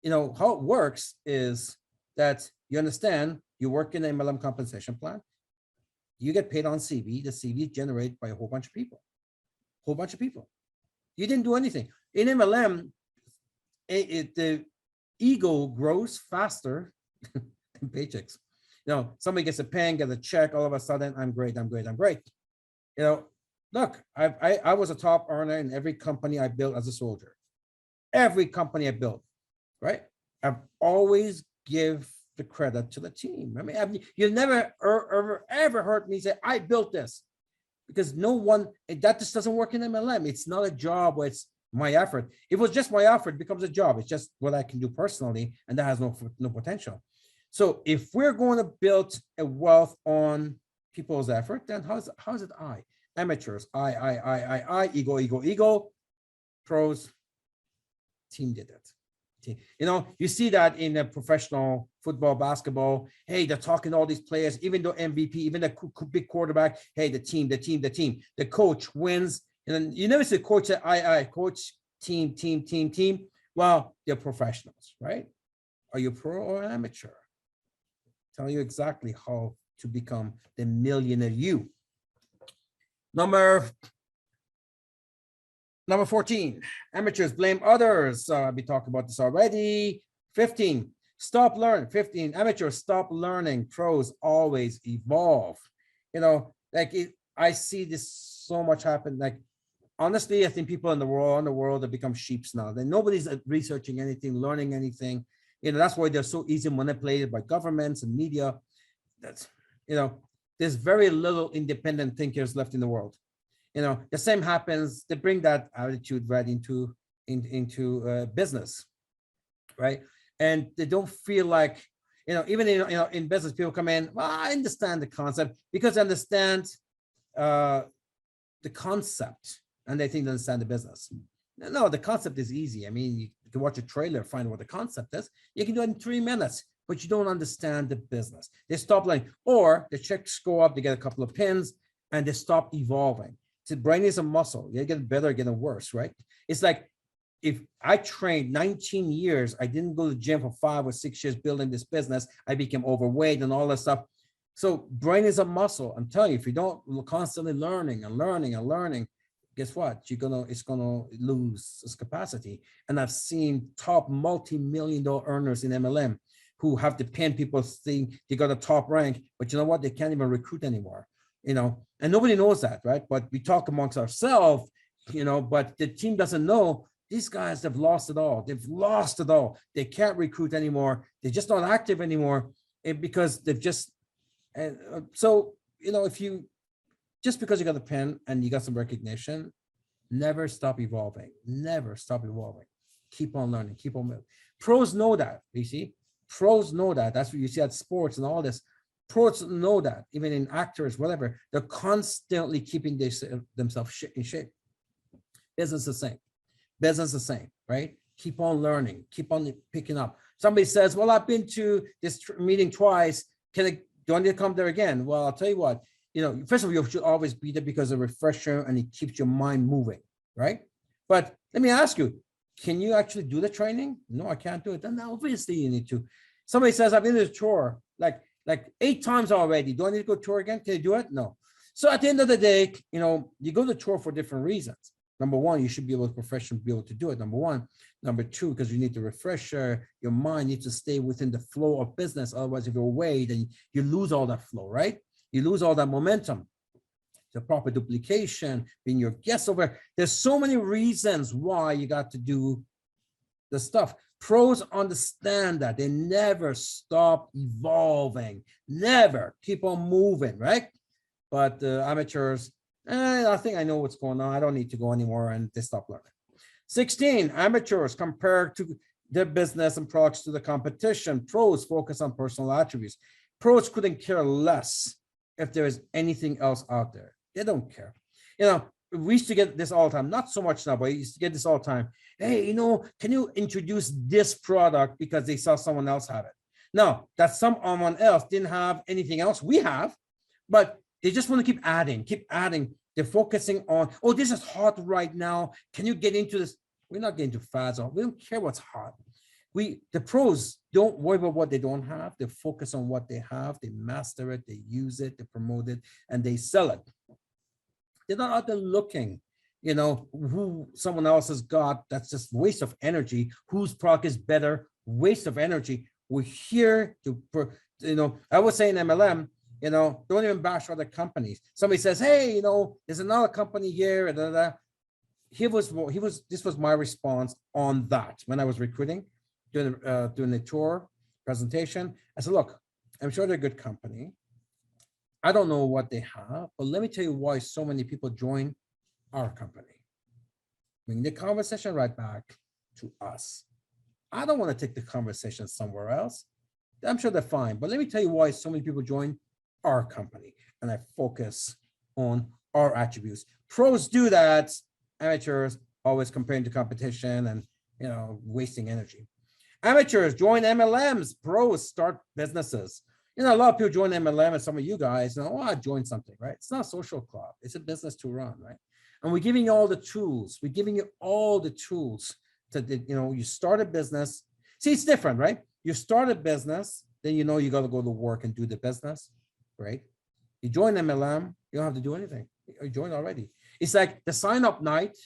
Speaker 2: You know, how it works is that you understand you work in an MLM compensation plan. You get paid on CV. The CV is generated by a whole bunch of people. You didn't do anything. In MLM, the ego grows faster than paychecks. You know, somebody gets a pen, gets a check, all of a sudden, I'm great. You know, look, I was a top earner in every company I built as a soldier. Every company I built, right? I've always give the credit to the team. I mean, you'll never ever heard me say, I built this. Because no one, that just doesn't work in MLM. It's not a job where it's my effort. If it was just my effort, it becomes a job. It's just what I can do personally, and that has no potential. So if we're going to build a wealth on people's effort, then how's it I? Amateurs, I, ego. Pros, team did it. You know, you see that in a professional football, basketball. Hey, they're talking all these players, even though MVP, even the big quarterback. Hey, the team. The coach wins, and then you never see the coach say, I, coach, team. Well, they're professionals, right? Are you pro or amateur? Tell you exactly how to become the millionaire you. Number 14, amateurs blame others. I've been talking about this already. 15, stop learning. 15, amateurs stop learning. Pros always evolve. You know, like I see this so much happen. Like, honestly, I think people in the world have become sheeps now. That nobody's researching anything, learning anything. You know, that's why they're so easy manipulated by governments and media. That's, you know, there's very little independent thinkers left in the world. You know, the same happens. They bring that attitude right into business, right? And they don't feel like, you know, even in business, people come in. Well, I understand the concept because they understand the concept, and they think they understand the business. No, the concept is easy. I mean, you can watch a trailer, find what the concept is. You can do it in 3 minutes, but you don't understand the business. They stop learning, or the checks go up. They get a couple of pins, and they stop evolving. The brain is a muscle. You get better, getting worse, right? It's like if I trained 19 years, I didn't go to the gym for 5 or 6 years building this business. I became overweight and all that stuff. So brain is a muscle. I'm telling you, if you don't constantly learning, guess what? It's gonna lose its capacity. And I've seen top multi-million-dollar earners in MLM who have to pen people think they got a top rank, but you know what? They can't even recruit anymore. You know, and nobody knows that, right? But we talk amongst ourselves, you know, but the team doesn't know these guys have lost it all. They can't recruit anymore. They're just not active anymore because they've just, so, you know, just because you got a pen and you got some recognition, never stop evolving. Keep on learning, keep on moving. Pros know that, you see? Pros know that. That's what you see at sports and all this. Pros know that, even in actors, whatever, they're constantly keeping themselves in shape. Business the same, right? Keep on learning, keep on picking up. Somebody says, well, I've been to this meeting twice. Do I need to come there again? Well, I'll tell you what, you know, first of all, you should always be there because of refresher and it keeps your mind moving, right? But let me ask you, can you actually do the training? No, I can't do it. Then obviously you need to. Somebody says, I've been to the tour like 8 times already. Do I need to go tour again? Can you do it? No. So at the end of the day, you know, you go to tour for different reasons. Number one, you should be able to professionally be able to do it. Number one. Number two, because you need to refresh your mind needs to stay within the flow of business. Otherwise, if you're away, then you lose all that flow, right? You lose all that momentum. The proper duplication, being your guest over. There's so many reasons why you got to do the stuff. Pros understand that. They never stop evolving. Never. Keep on moving, right? But amateurs, I think I know what's going on. I don't need to go anymore, and they stop learning. 16, amateurs compared to their business and products to the competition. Pros focus on personal attributes. Pros couldn't care less if there is anything else out there. They don't care. You know, we used to get this all the time, not so much now, but we used to get this all the time. Hey, you know, can you introduce this product because they saw someone else have it? Now, that someone else didn't have anything else we have, but they just want to keep adding, keep adding. They're focusing on, oh, this is hot right now. Can you get into this? We're not getting to fads. We don't care what's hot. The pros don't worry about what they don't have. They focus on what they have. They master it. They use it. They promote it, and they sell it. They're not out there looking, you know, who someone else has got. That's just waste of energy. Whose product is better? Waste of energy. We're here to, you know, I would say in MLM, you know, don't even bash other companies. Somebody says, hey, you know, there's another company here. This was my response on that when I was recruiting, doing the tour presentation. I said, look, I'm sure they're a good company. I don't know what they have, but let me tell you why so many people join our company. Bring the conversation right back to us. I don't want to take the conversation somewhere else. I'm sure they're fine, but let me tell you why so many people join our company, and I focus on our attributes. Pros do that. Amateurs always comparing to competition and, you know, wasting energy. Amateurs join MLMs. Pros start businesses. You know, a lot of people join MLM, and some of you guys know, oh, I joined something, right? It's not a social club. It's a business to run, right? And we're giving you all the tools. We're giving you all the tools to, you know, you start a business. See, it's different, right? You start a business, then you know you got to go to work and do the business, right? You join MLM, you don't have to do anything. You joined already. It's like the sign-up night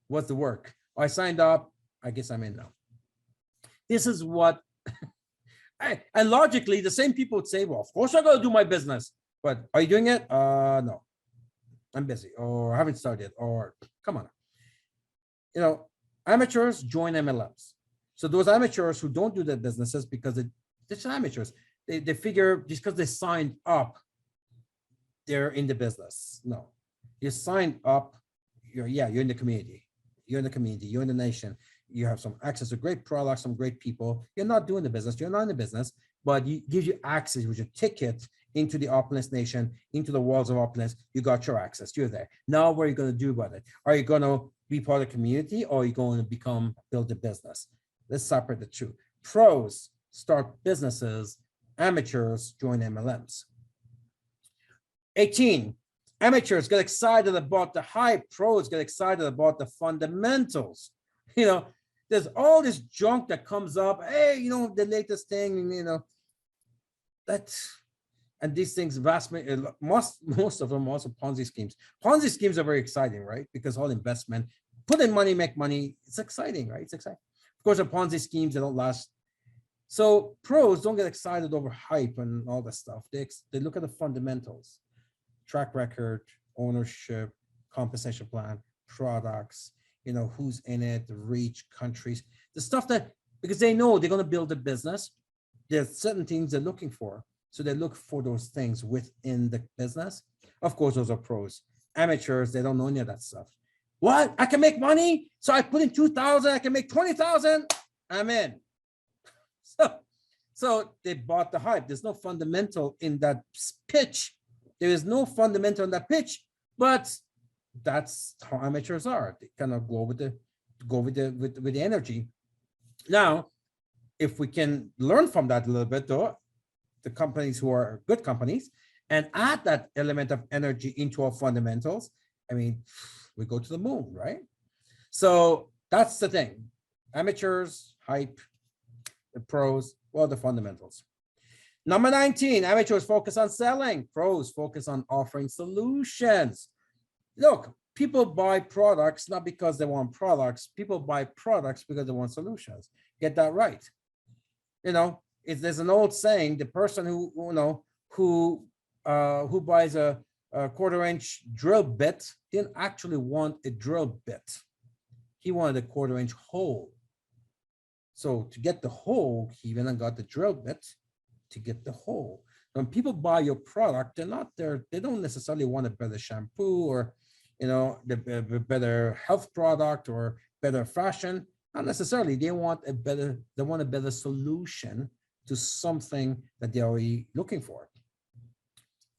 Speaker 2: was the work. I signed up, I guess I'm in now. This is what, and logically, the same people would say, well, of course I got to do my business, but are you doing it? No, I'm busy, or I haven't started, or come on. You know, amateurs join MLMs. So those amateurs who don't do their businesses because they're just amateurs, they figure just because they signed up, they're in the business. No, you signed up, you're in the community. You're in the community, you're in the nation. You have some access to great products, some great people. You're not doing the business, you're not in the business, but it gives you access with your ticket into the opulence nation, into the walls of opulence. You got your access, you're there. Now what are you going to do about it? Are you going to be part of the community, or are you going to build a business? Let's separate the two. Pros start businesses, amateurs join MLMs. 18, amateurs get excited about the hype. Pros get excited about the fundamentals. You know, there's all this junk that comes up. Hey, you know, the latest thing, you know, and these things, most of them also Ponzi schemes. Ponzi schemes are very exciting, right? Because all investment, put in money, make money. It's exciting, right? It's exciting. Of course, the Ponzi schemes, they don't last. So pros don't get excited over hype and all that stuff. They look at the fundamentals, track record, ownership, compensation plan, products, you know, who's in it, the reach, countries, the stuff that, because they know they're going to build a business. There's certain things they're looking for. So they look for those things within the business. Of course, those are pros. Amateurs, they don't know any of that stuff. What? I can make money? So I put in 2,000, I can make 20,000. I'm in. So they bought the hype. There's no fundamental in that pitch. There is no fundamental in that pitch, but that's how amateurs are. They kind of go with the energy. Now, if we can learn from that a little bit, though, the companies who are good companies, and add that element of energy into our fundamentals, I mean, we go to the moon, right? So that's the thing. Amateurs, hype, the pros, well, the fundamentals. Number 19, amateurs focus on selling. Pros focus on offering solutions. Look, people buy products not because they want products. People buy products because they want solutions. Get that right. You know, there's an old saying: the person who buys a quarter-inch drill bit didn't actually want a drill bit. He wanted a quarter-inch hole. So to get the hole, he went and got the drill bit to get the hole. When people buy your product, they're not there. They don't necessarily want a better shampoo or, you know, the better health product or better fashion. Not necessarily. They want a better solution to something that they're already looking for.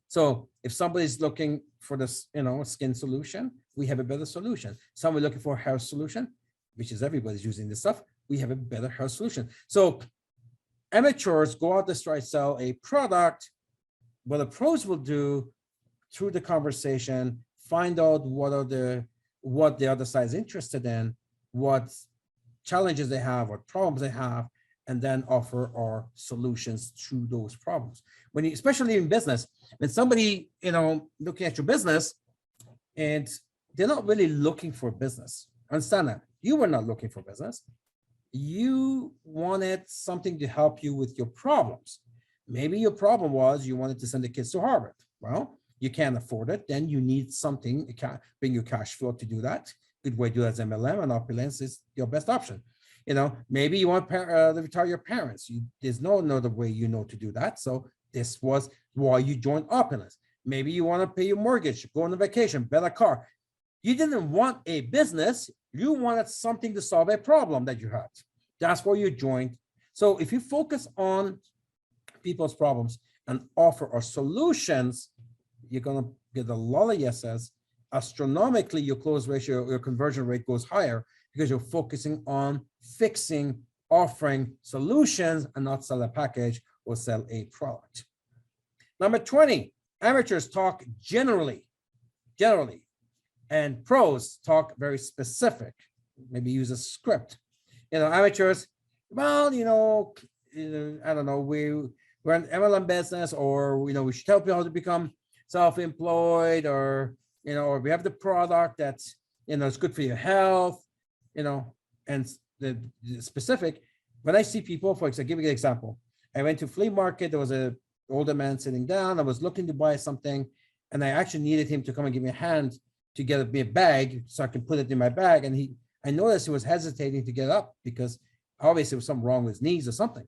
Speaker 2: So if somebody's looking for this, skin solution, we have a better solution. Someone looking for a hair solution, which is everybody's using this stuff, we have a better hair solution. So amateurs go out to try to sell a product. What the pros will do through the conversation, find out what the other side is interested in, what challenges they have, what problems they have, and then offer our solutions to those problems. When you, especially in business, when somebody, looking at your business and they're not really looking for business. Understand that you were not looking for business. You wanted something to help you with your problems. Maybe your problem was you wanted to send the kids to Harvard. Well, you can't afford it. Then you need something to bring your cash flow to do that. Good way to do that is MLM, and opulence is your best option. Maybe you want to retire your parents. There's no other way to do that. So this was why you joined opulence. Maybe you want to pay your mortgage, go on a vacation, buy a car. You didn't want a business. You wanted something to solve a problem that you had. That's why you joined. So if you focus on people's problems and offer our solutions, you're going to get a lot of yeses. Astronomically, your close ratio, your conversion rate goes higher because you're focusing on fixing, offering solutions and not sell a package or sell a product. Number 20, amateurs talk generally, and pros talk very specific, maybe use a script. Amateurs, well, I don't know, we're an MLM business, or, we should help you how to become self-employed, or, or we have the product that's, it's good for your health, and the specific. When I see people, for example, give you an example. I went to flea market. There was an older man sitting down. I was looking to buy something, and I actually needed him to come and give me a hand to get me a bag so I can put it in my bag. And I noticed he was hesitating to get up because obviously there was something wrong with his knees or something.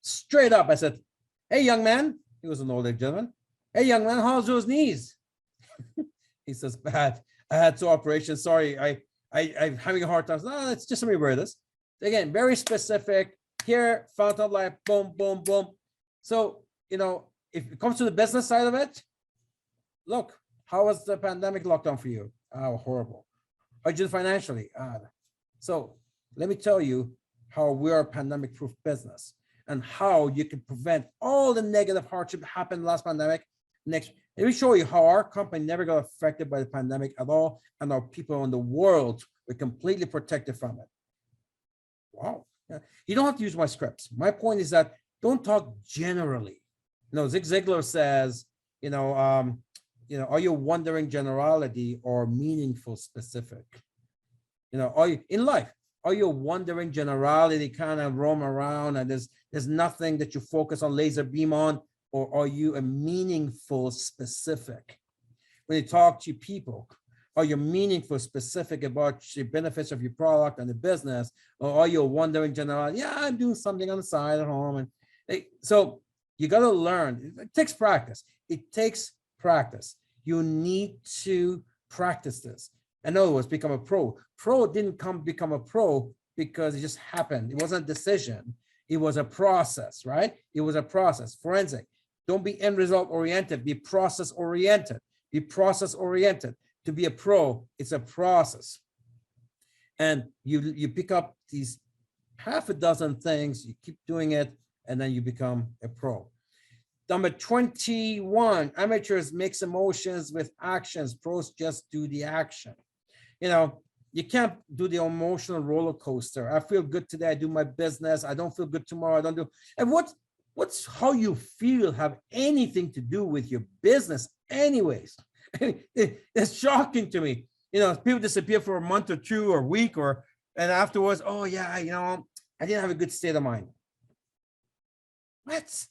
Speaker 2: Straight up, I said, "Hey, young man," he was an older gentleman. "Hey, young man, how's those knees?" He says, "Bad. I had 2 operations. Sorry, I'm having a hard time." No, it's just let me wear this. Again, very specific. Here, fountain of life, boom, boom, boom. So, if it comes to the business side of it, look, how was the pandemic lockdown for you? Oh, horrible. How did you do financially? So let me tell you how we are a pandemic-proof business and how you can prevent all the negative hardship that happened last pandemic. Let me show you how our company never got affected by the pandemic at all, and our people in the world were completely protected from it. Wow. Yeah. You don't have to use my scripts. My point is that don't talk generally. Zig Ziglar says, are you wondering generality or meaningful specific? Are you in life? Are you wondering generality, kind of roam around and there's nothing that you focus on, laser beam on, or are you a meaningful specific? When you talk to people, are you meaningful specific about the benefits of your product and the business, or are you wondering generality? Yeah, I'm doing something on the side at home, and so you got to learn. It takes practice. It takes practice. You need to practice this. In other words, become a pro. Pro didn't become a pro because it just happened. It wasn't a decision. It was a process, right? It was a process. Forensic. Don't be end result oriented. Be process oriented. Be process oriented. To be a pro, it's a process. And you pick up these half a dozen things, you keep doing it, and then you become a pro. Number 21, amateurs mix emotions with actions. Pros just do the action. You can't do the emotional roller coaster. I feel good today, I do my business. I don't feel good tomorrow, I don't do. And what's how you feel have anything to do with your business anyways? It's shocking to me. People disappear for a month or 2 or a week, and afterwards, oh yeah, I didn't have a good state of mind. What?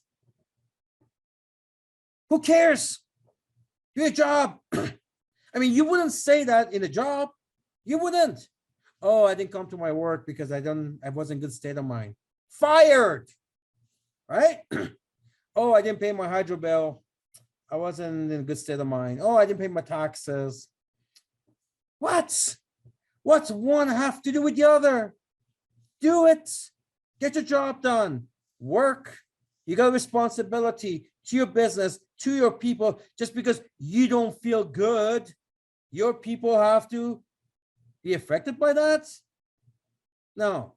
Speaker 2: Who cares? Do your job. I mean, you wouldn't say that in a job. You wouldn't. Oh, I didn't come to my work because I wasn't in good state of mind. Fired. Right? Oh, I didn't pay my hydro bill. I wasn't in a good state of mind. Oh, I didn't pay my taxes. What? What's one have to do with the other? Do it. Get your job done. Work. You got a responsibility to your business, to your people. Just because you don't feel good, your people have to be affected by that? No.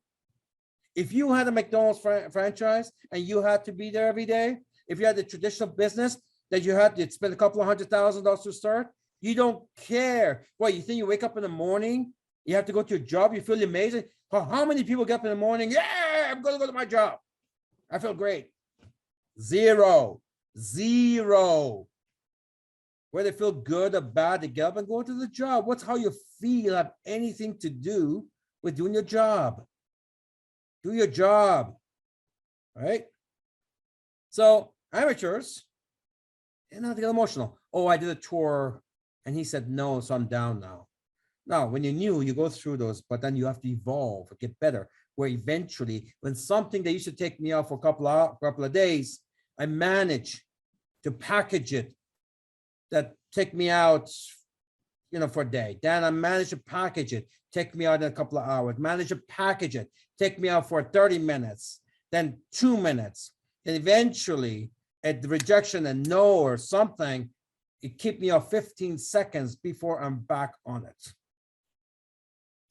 Speaker 2: If you had a McDonald's franchise and you had to be there every day, if you had a traditional business that you had to spend a couple of $100,000 to start, you don't care. What, you think you wake up in the morning, you have to go to your job, you feel amazing? How many people get up in the morning? Yeah, I'm going to go to my job. I feel great. Zero. Whether they feel good or bad, they get up and go to the job. What's how you feel have anything to do with doing your job. Do your job, right? So amateurs, they get emotional. Oh, I did a tour and he said no, so I'm down now. Now, when you're new, you go through those, but then you have to evolve, get better. Where eventually, when something that used to take me out for a couple of days, I manage to package it that take me out, for a day. Then I manage to package it, take me out in a couple of hours. Manage to package it, take me out for 30 minutes, then 2 minutes. And eventually, at the rejection and no or something, it keep me off 15 seconds before I'm back on it.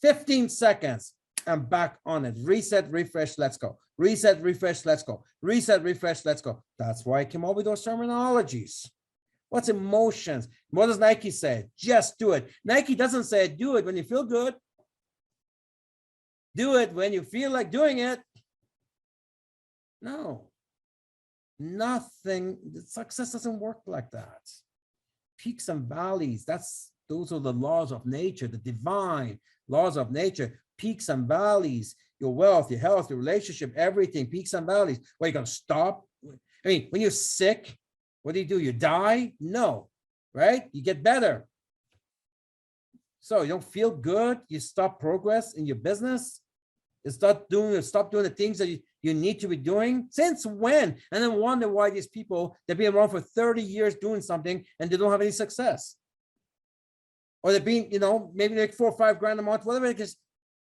Speaker 2: 15 seconds, I'm back on it. Reset, refresh, let's go. Reset, refresh, let's go. Reset, refresh, let's go. That's why I came up with those terminologies. What's emotions? What does Nike say? Just do it. Nike doesn't say do it when you feel good. Do it when you feel like doing it. No. Nothing. Success doesn't work like that. Peaks and valleys. Those are the laws of nature, the divine laws of nature. Peaks and valleys. Your wealth, your health, your relationship, everything. Peaks and valleys. Well, you're gonna stop. I mean, when you're sick, what do? You die? No, right? You get better. So you don't feel good. You stop progress in your business. You stop doing the things that you need to be doing. Since when? And then wonder why these people, they've been around for 30 years doing something and they don't have any success. Or they're being, maybe like 4 or 5 grand a month, whatever, because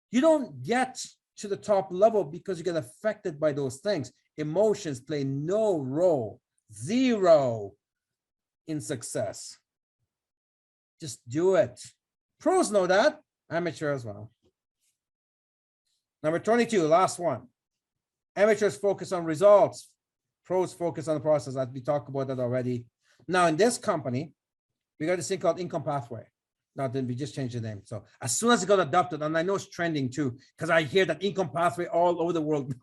Speaker 2: you don't get to the top level because you get affected by those things. Emotions play no role, zero in success. Just do it. Pros know that. Amateur as well. Number 22, last one. Amateurs focus on results. Pros focus on the process. We talked about that already. Now, in this company, we got this thing called income pathway. Now, then we just changed the name. So as soon as it got adopted, and I know it's trending too, because I hear that income pathway all over the world.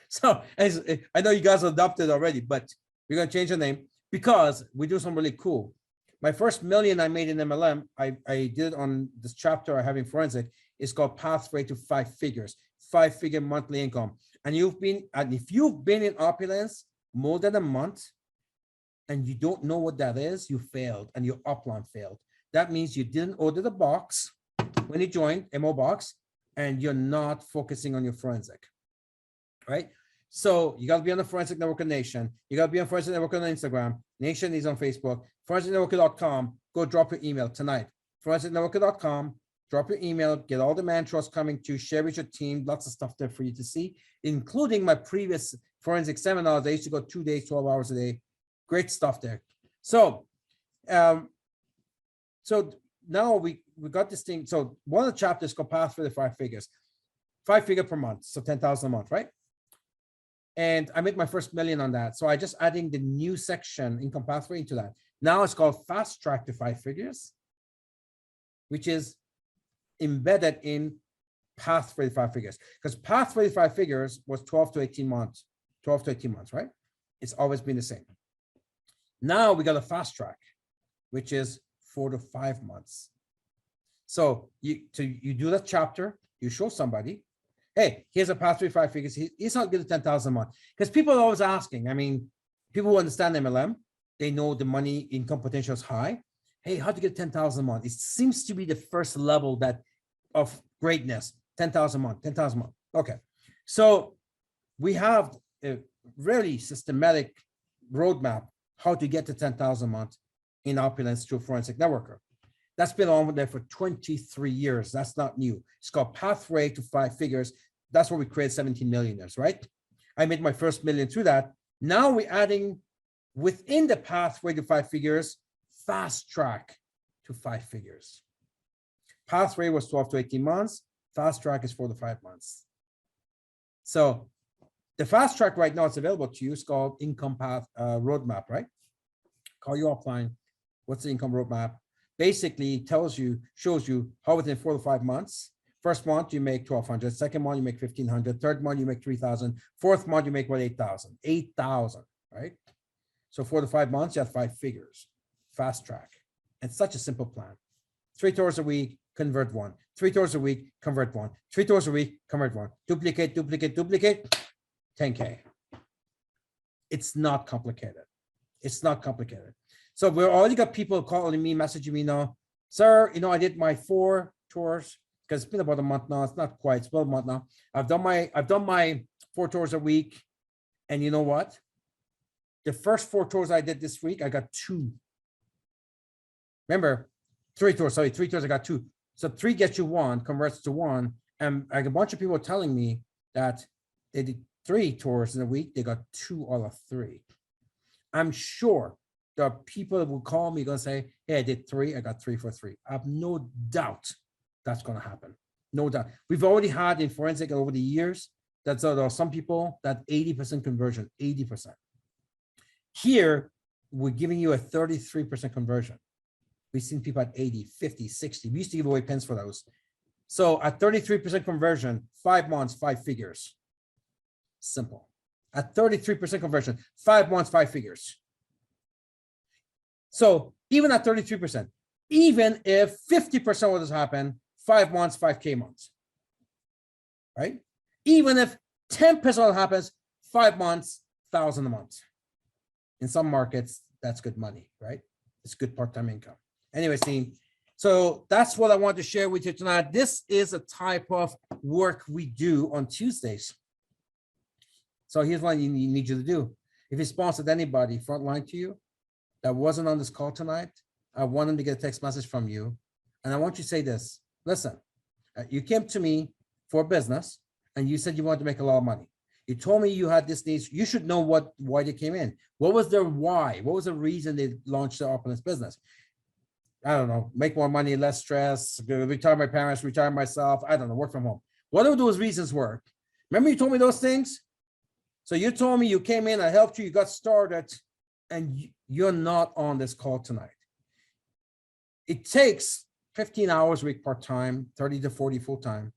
Speaker 2: So I know you guys adopted already, but we're going to change the name because we do something really cool. My first million I made in MLM, I did on this chapter I have in forensic. It's called Pathway to 5 Figures, 5-figure monthly income. And if you've been in opulence more than a month and you don't know what that is, you failed and your upline failed. That means you didn't order the box when you joined MO box and you're not focusing on your forensic, right? So you got to be on the Forensic Networker Nation. You got to be on Forensic Networker on Instagram. Nation is on Facebook. ForensicNetworker.com. Go drop your email tonight. ForensicNetworker.com. Drop your email. Get all the mantras coming to share with your team. Lots of stuff there for you to see, including my previous forensic seminars. I used to go 2 days, 12 hours a day. Great stuff there. So, so now we got this thing. So one of the chapters called Path for the 5 Figures. 5 figure per month. So 10,000 a month, right? And I made my first million on that. So I just adding the new section, income pathway, into that. Now it's called Fast Track to 5 Figures, which is embedded in Path for the 5 Figures. Because Path for the 5 Figures was 12 to 18 months, right? It's always been the same. Now we got a fast track, which is 4 to 5 months. So you do that chapter, you show somebody, hey, here's a path to 5 figures. He's not good at 10,000 a month. Because people are always asking. I mean, people who understand MLM, they know the money income potential is high. Hey, how to get 10,000 a month? It seems to be the first level of greatness. 10,000 a month, 10,000 a month. Okay. So we have a really systematic roadmap how to get to 10,000 a month in opulence through Forensic Networker. That's been on there for 23 years. That's not new. It's called Pathway to Five Figures. That's where we created 17 millionaires, right? I made my first million through that. Now we're adding within the Pathway to Five Figures, Fast Track to Five Figures. Pathway was 12 to 18 months. Fast Track is 4 to 5 months. So the Fast Track right now, it's available to you. It's called Income Path Roadmap, right? Call you offline. What's the income roadmap? Basically tells you, shows you how within 4 to 5 months. First month, you make 1,200. Second month, you make 1,500. Third month, you make 3,000. Fourth month, you make what, 8,000. 8,000, right? So 4 to 5 months, you have 5 figures. Fast Track. It's such a simple plan. 3 tours a week, convert 1. 3 tours a week, convert 1. 3 tours a week, convert 1. Duplicate, duplicate, duplicate. 10K. It's not complicated. It's not complicated. So we've already got people calling me, messaging me now, sir, I did my 4 tours, because it's been about a month now. It's not quite, it's about a month now. I've done my 4 tours a week. And you know what? The first 4 tours I did this week, I got 2. Remember, 3 tours, sorry, 3 tours, I got 2. So 3 gets you 1, converts to 1. And I got a bunch of people telling me that they did 3 tours in a week, they got 2 out of 3. I'm sure there are people that will call me, going to say, hey, I did 3, I got 3 for 3. I have no doubt that's going to happen. No doubt. We've already had in forensic over the years that there are some people that 80% conversion, 80%. Here, we're giving you a 33% conversion. We've seen people at 80, 50, 60. We used to give away pens for those. So at 33% conversion, 5 months, 5 figures. Simple. At 33% conversion, 5 months, 5 figures. So even at 33%, even if 50% of what has happened, 5 months, 5K months, right? Even if 10% happens, 5 months, 1,000 a month. In some markets, that's good money, right? It's good part-time income. Anyways, team, so that's what I want to share with you tonight. This is a type of work we do on Tuesdays. So here's what I need you to do. If you sponsored anybody frontline to you that wasn't on this call tonight, I want them to get a text message from you. And I want you to say this, listen, you came to me for business and you said you wanted to make a lot of money. You told me you had this needs. You should know why they came in. What was their why? What was the reason they launched their opponent's business? I don't know, make more money, less stress, retire my parents, retire myself. I don't know, work from home. Whatever those reasons were. Remember you told me those things? So you told me you came in, I helped you, you got started, and you're not on this call tonight. It takes 15 hours a week part-time, 30 to 40 full-time.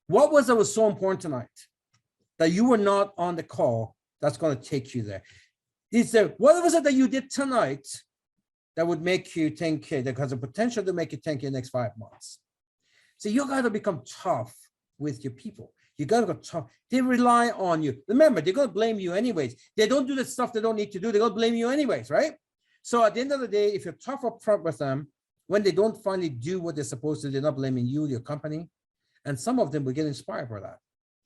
Speaker 2: What was that was so important tonight that you were not on the call that's going to take you there? Is there, what was it that you did tonight that would make you 10K, that has the potential to make you 10K in the next 5 months? So you got to become tough with your people. You got to go tough. They rely on you. Remember, they're going to blame you anyways. They don't do the stuff they don't need to do. They're going to blame you anyways, right? So at the end of the day, if you're tough up front with them, when they don't finally do what they're supposed to, they're not blaming you, your company. And some of them will get inspired by that.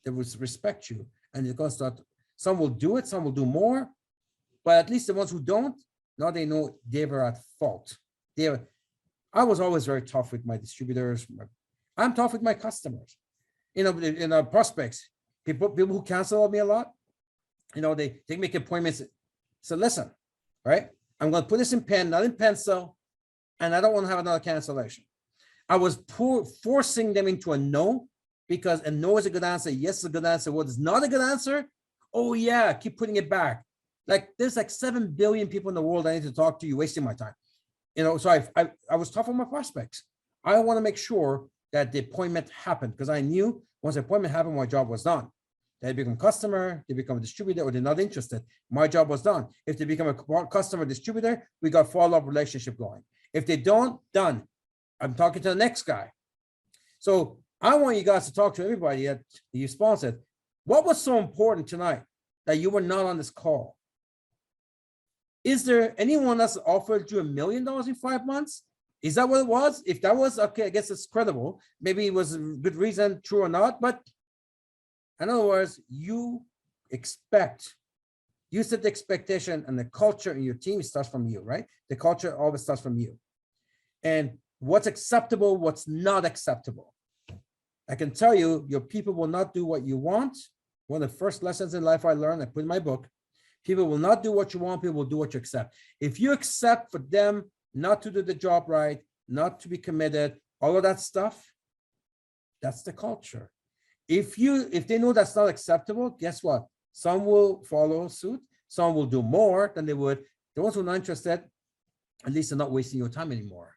Speaker 2: They will respect you. And they're going to start, some will do it, some will do more. But at least the ones who don't, now they know they were at fault. I was always very tough with my distributors. I'm tough with my customers. Prospects, people who cancel on me a lot, they make appointments. So listen, right? I'm going to put this in pen, not in pencil, and I don't want to have another cancellation. I was forcing them into a no, because a no is a good answer. Yes is a good answer. What is not a good answer? Oh yeah, keep putting it back. Like there's like 7 billion people in the world I need to talk to. You wasting my time. So I was tough on my prospects. I want to make sure that the appointment happened, because I knew once the appointment happened, my job was done. They become a customer, they become a distributor, or they're not interested. My job was done. If they become a customer distributor, we got follow-up relationship going. If they don't, done. I'm talking to the next guy. So I want you guys to talk to everybody that you sponsored. What was so important tonight that you were not on this call? Is there anyone that's offered you $1 million in 5 months? Is that what it was? If that was, okay, I guess it's credible. Maybe it was a good reason, true or not. But in other words, you set the expectation, and the culture in your team starts from you, right? The culture always starts from you. And what's acceptable, what's not acceptable. I can tell you, your people will not do what you want. One of the first lessons in life I learned, I put in my book, people will not do what you want, people will do what you accept. If you accept for them not to do the job right, not to be committed, all of that stuff, that's the culture. If they know that's not acceptable, guess what? Some will follow suit, some will do more than they would. The ones who are not interested, at least they're not wasting your time anymore.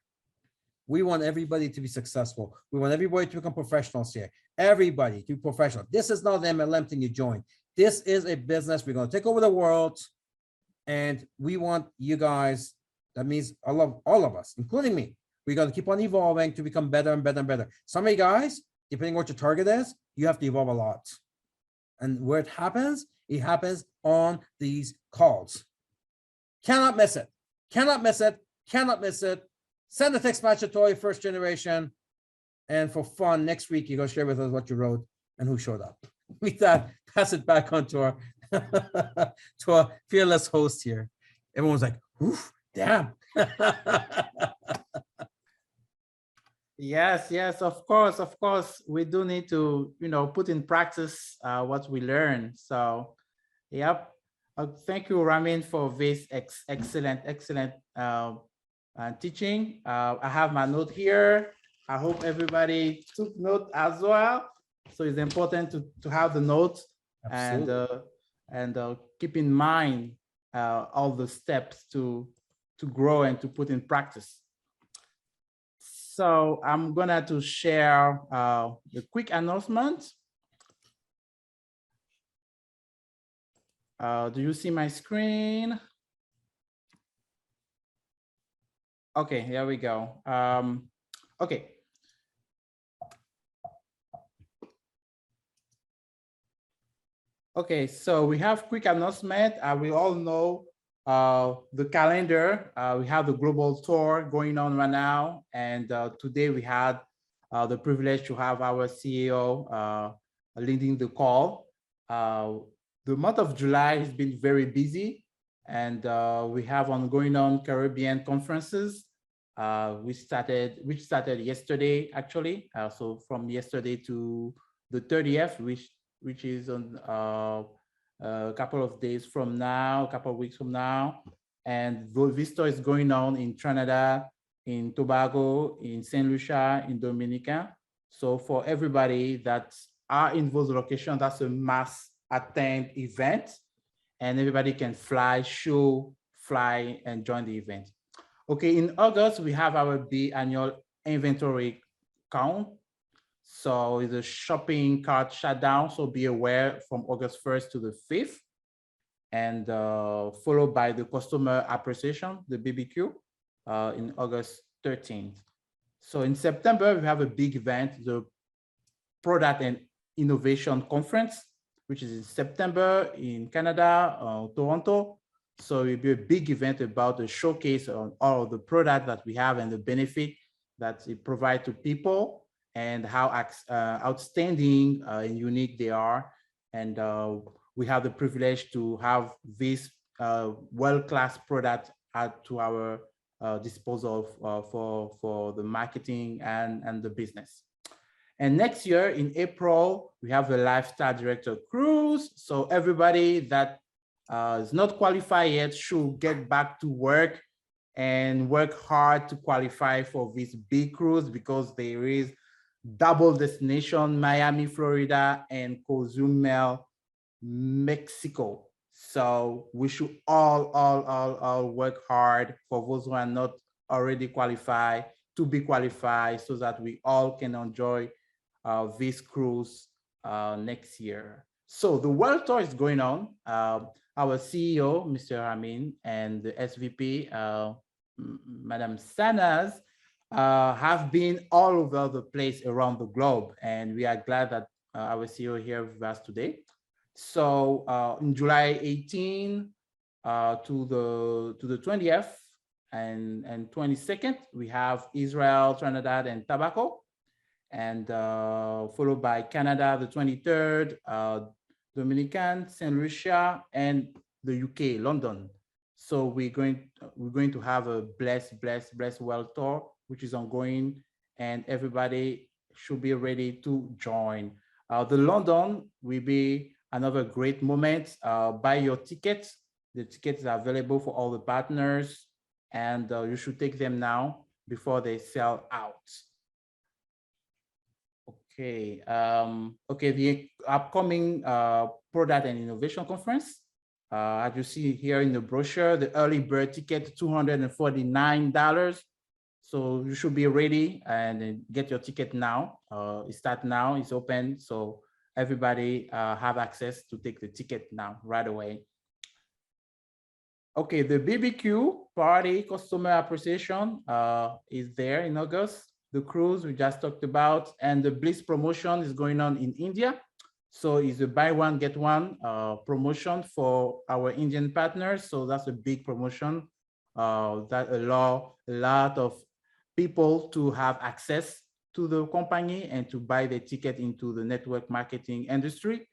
Speaker 2: We want everybody to be successful. We want everybody to become professionals here. Everybody to be professional. This is not an MLM thing you join. This is a business. We're going to take over the world. And we want you guys, that means all of us, including me. We're going to keep on evolving to become better and better and better. Some of you guys, depending on what your target is, you have to evolve a lot. And where it happens on these calls. Cannot miss it. Cannot miss it. Cannot miss it. Send a text match to your first generation. And for fun, next week, you're going to share with us what you wrote and who showed up. With that, pass it back on to our fearless host here. Everyone's like, oof, damn.
Speaker 1: Yes, of course. We do need to, put in practice what we learn. So, yep. Thank you, Ramin, for this excellent teaching. I have my note here. I hope everybody took note as well. So it's important to have the note. Absolutely. and keep in mind all the steps to grow and to put in practice. So I'm gonna to share the quick announcement. Do you see my screen? Okay, here we go. Okay. Okay, so we have quick announcement. We all know the calendar. We have the global tour going on right now. And today we had the privilege to have our CEO leading the call. The month of July has been very busy, and we have ongoing Caribbean conferences. Which started yesterday, actually. So from yesterday to the 30th, which is on a couple of days from now, a couple of weeks from now. And Vista is going on in Trinidad, in Tobago, in St. Lucia, in Dominica. So for everybody that are in those locations, that's a mass attend event, and everybody can fly and join the event. Okay, in August, we have our biannual inventory count. So it's a shopping cart shutdown. So be aware from August 1st to the 5th, and followed by the customer appreciation, the BBQ, in August 13th. So in September, we have a big event, the Product and Innovation Conference, which is in September in Canada, Toronto. So it'll be a big event about a showcase on all of the products that we have and the benefit that it provides to people, and how outstanding and unique they are. And we have the privilege to have this world-class product to our disposal for the marketing and the business. And next year in April, we have the Lifestyle Director Cruise. So everybody that is not qualified yet should get back to work and work hard to qualify for this big cruise, because there is double destination, Miami, Florida, and Cozumel, Mexico. So we should all work hard, for those who are not already qualified to be qualified, so that we all can enjoy this cruise next year. So the world tour is going on. Our CEO, Mr. Amin, and the SVP, Madam Sanas, have been all over the place around the globe, and we are glad that our CEO here with us today. So in July 18 to the 20th and 22nd, we have Israel, Trinidad, and Tobago, and followed by Canada, the 23rd, Dominican, St. Lucia, and the UK, London. So we're going to have a blessed world tour which is ongoing, and everybody should be ready to join. The London will be another great moment. Buy your tickets. The tickets are available for all the partners, and you should take them now before they sell out. Okay. Okay. The upcoming product and innovation conference. As you see here in the brochure, the early bird ticket, $249. So you should be ready and get your ticket now. It starts now, it's open. So everybody have access to take the ticket now, right away. Okay, the BBQ party customer appreciation is there in August. The cruise we just talked about, and the Bliss promotion is going on in India. So it's a buy one, get one promotion for our Indian partners. So that's a big promotion that allow a lot of people to have access to the company and to buy the ticket into the network marketing industry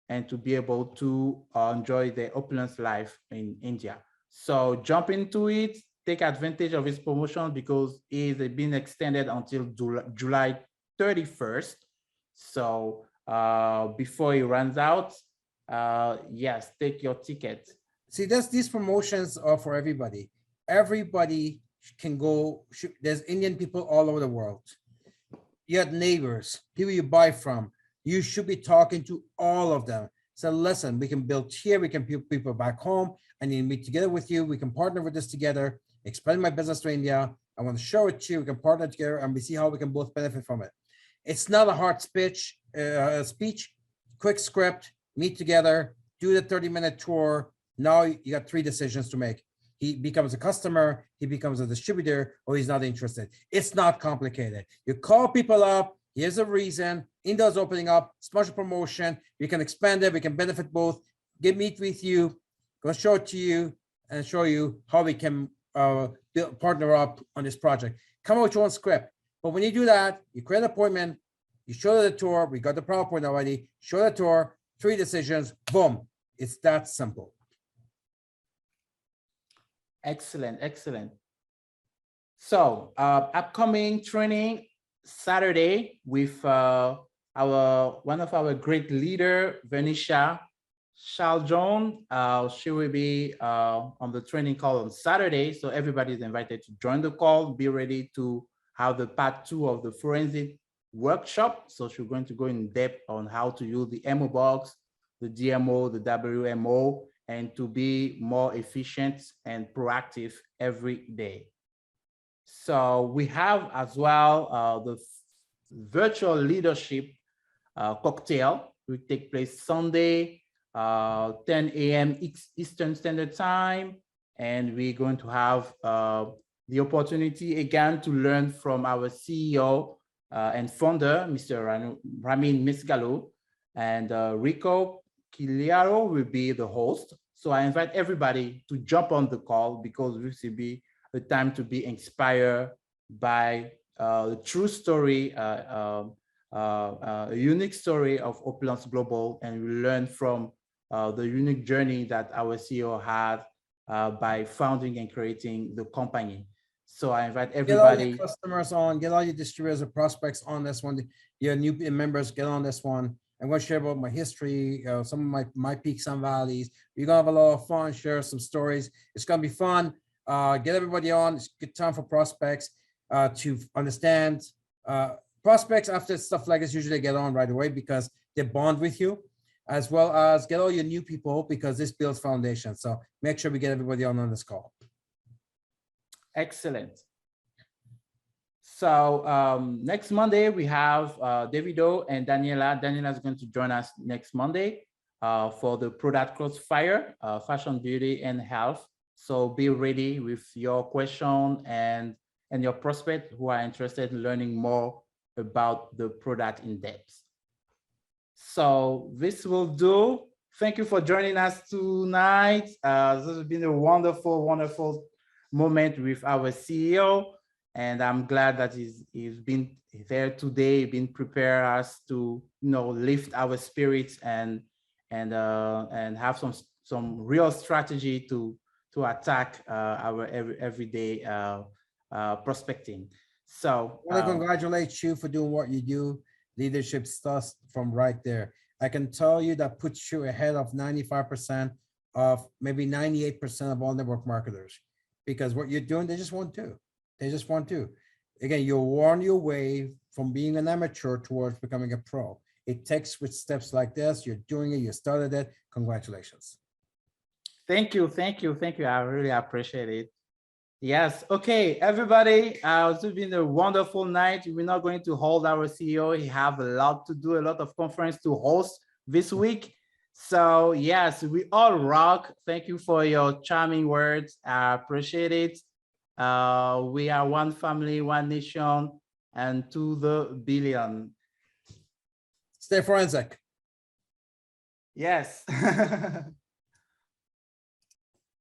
Speaker 1: and to be able to enjoy the opulence life in India. So jump into it, take advantage of this promotion because it's been extended until July 31st. So before it runs out, yes, take your ticket.
Speaker 2: See, these promotions are for everybody. Everybody can go. There's Indian people all over the world. You have neighbors, people you buy from. You should be talking to all of them. So listen, we can build here, we can put people back home, and then meet together with you. We can partner with this together, expand my business to India. I want to show it to you. We can partner together and we see how we can both benefit from it. It's not a hard speech, quick script, meet together, do the 30-minute tour. Now you got 3 decisions to make. He becomes a customer, he becomes a distributor, or he's not interested. It's not complicated. You call people up, here's a reason, India's opening up, special promotion, we can expand it, we can benefit both, meet with you, go show it to you, and show you how we can partner up on this project. Come up with your own script. But when you do that, you create an appointment, you show the tour, we got the PowerPoint already, show the tour, 3 decisions, boom. It's that simple.
Speaker 1: Excellent, excellent. So upcoming training Saturday with one of our great leader, Venetia Charles-John. She will be on the training call on Saturday. So everybody is invited to join the call. Be ready to have the part 2 of the forensic workshop. So she's going to go in depth on how to use the MO box, the DMO, the WMO, and to be more efficient and proactive every day. So we have as well the virtual leadership cocktail will take place Sunday, 10 a.m. Eastern Standard Time. And we're going to have the opportunity again to learn from our CEO and founder, Mr. Ramin Misgalo, and Rico Kiliaro will be the host. So I invite everybody to jump on the call because this will be a time to be inspired by the true story, a unique story of Opulence Global, and we learn from the unique journey that our CEO had by founding and creating the company. So I invite everybody.
Speaker 2: Get all your customers on, get all your distributors and prospects on this one. Your new members, get on this one. I'm going to share about my history, some of my peaks and valleys. We're going to have a lot of fun, share some stories. It's going to be fun. Get everybody on. It's a good time for prospects to understand. Prospects after stuff like this usually get on right away because they bond with you, as well as get all your new people because this builds foundation. So make sure we get everybody on this call.
Speaker 1: Excellent. So next Monday, we have Davido and Daniela. Daniela is going to join us next Monday for the Product Crossfire, Fashion, Beauty, and Health. So be ready with your question and your prospect who are interested in learning more about the product in depth. So this will do. Thank you for joining us tonight. This has been a wonderful, wonderful moment with our CEO. And I'm glad that he's been there today, been prepared us to lift our spirits and have some real strategy to attack our everyday prospecting. So
Speaker 2: I want to congratulate you for doing what you do. Leadership starts from right there. I can tell you that puts you ahead of 95% of maybe 98% of all network marketers, because what you're doing, they just want to. They just want to. Again, you're on your way from being an amateur towards becoming a pro. It takes with steps like this. You're doing it. You started it. Congratulations.
Speaker 1: thank you, thank you, thank you. I really appreciate it. Yes. Okay, everybody. It's been a wonderful night. We're not going to hold our CEO. He have a lot to do, a lot of conference to host this week. So yes, we all rock. Thank you for your charming words. I appreciate it. We are one family, one nation, and to the billion.
Speaker 2: Stay forensic.
Speaker 1: Yes.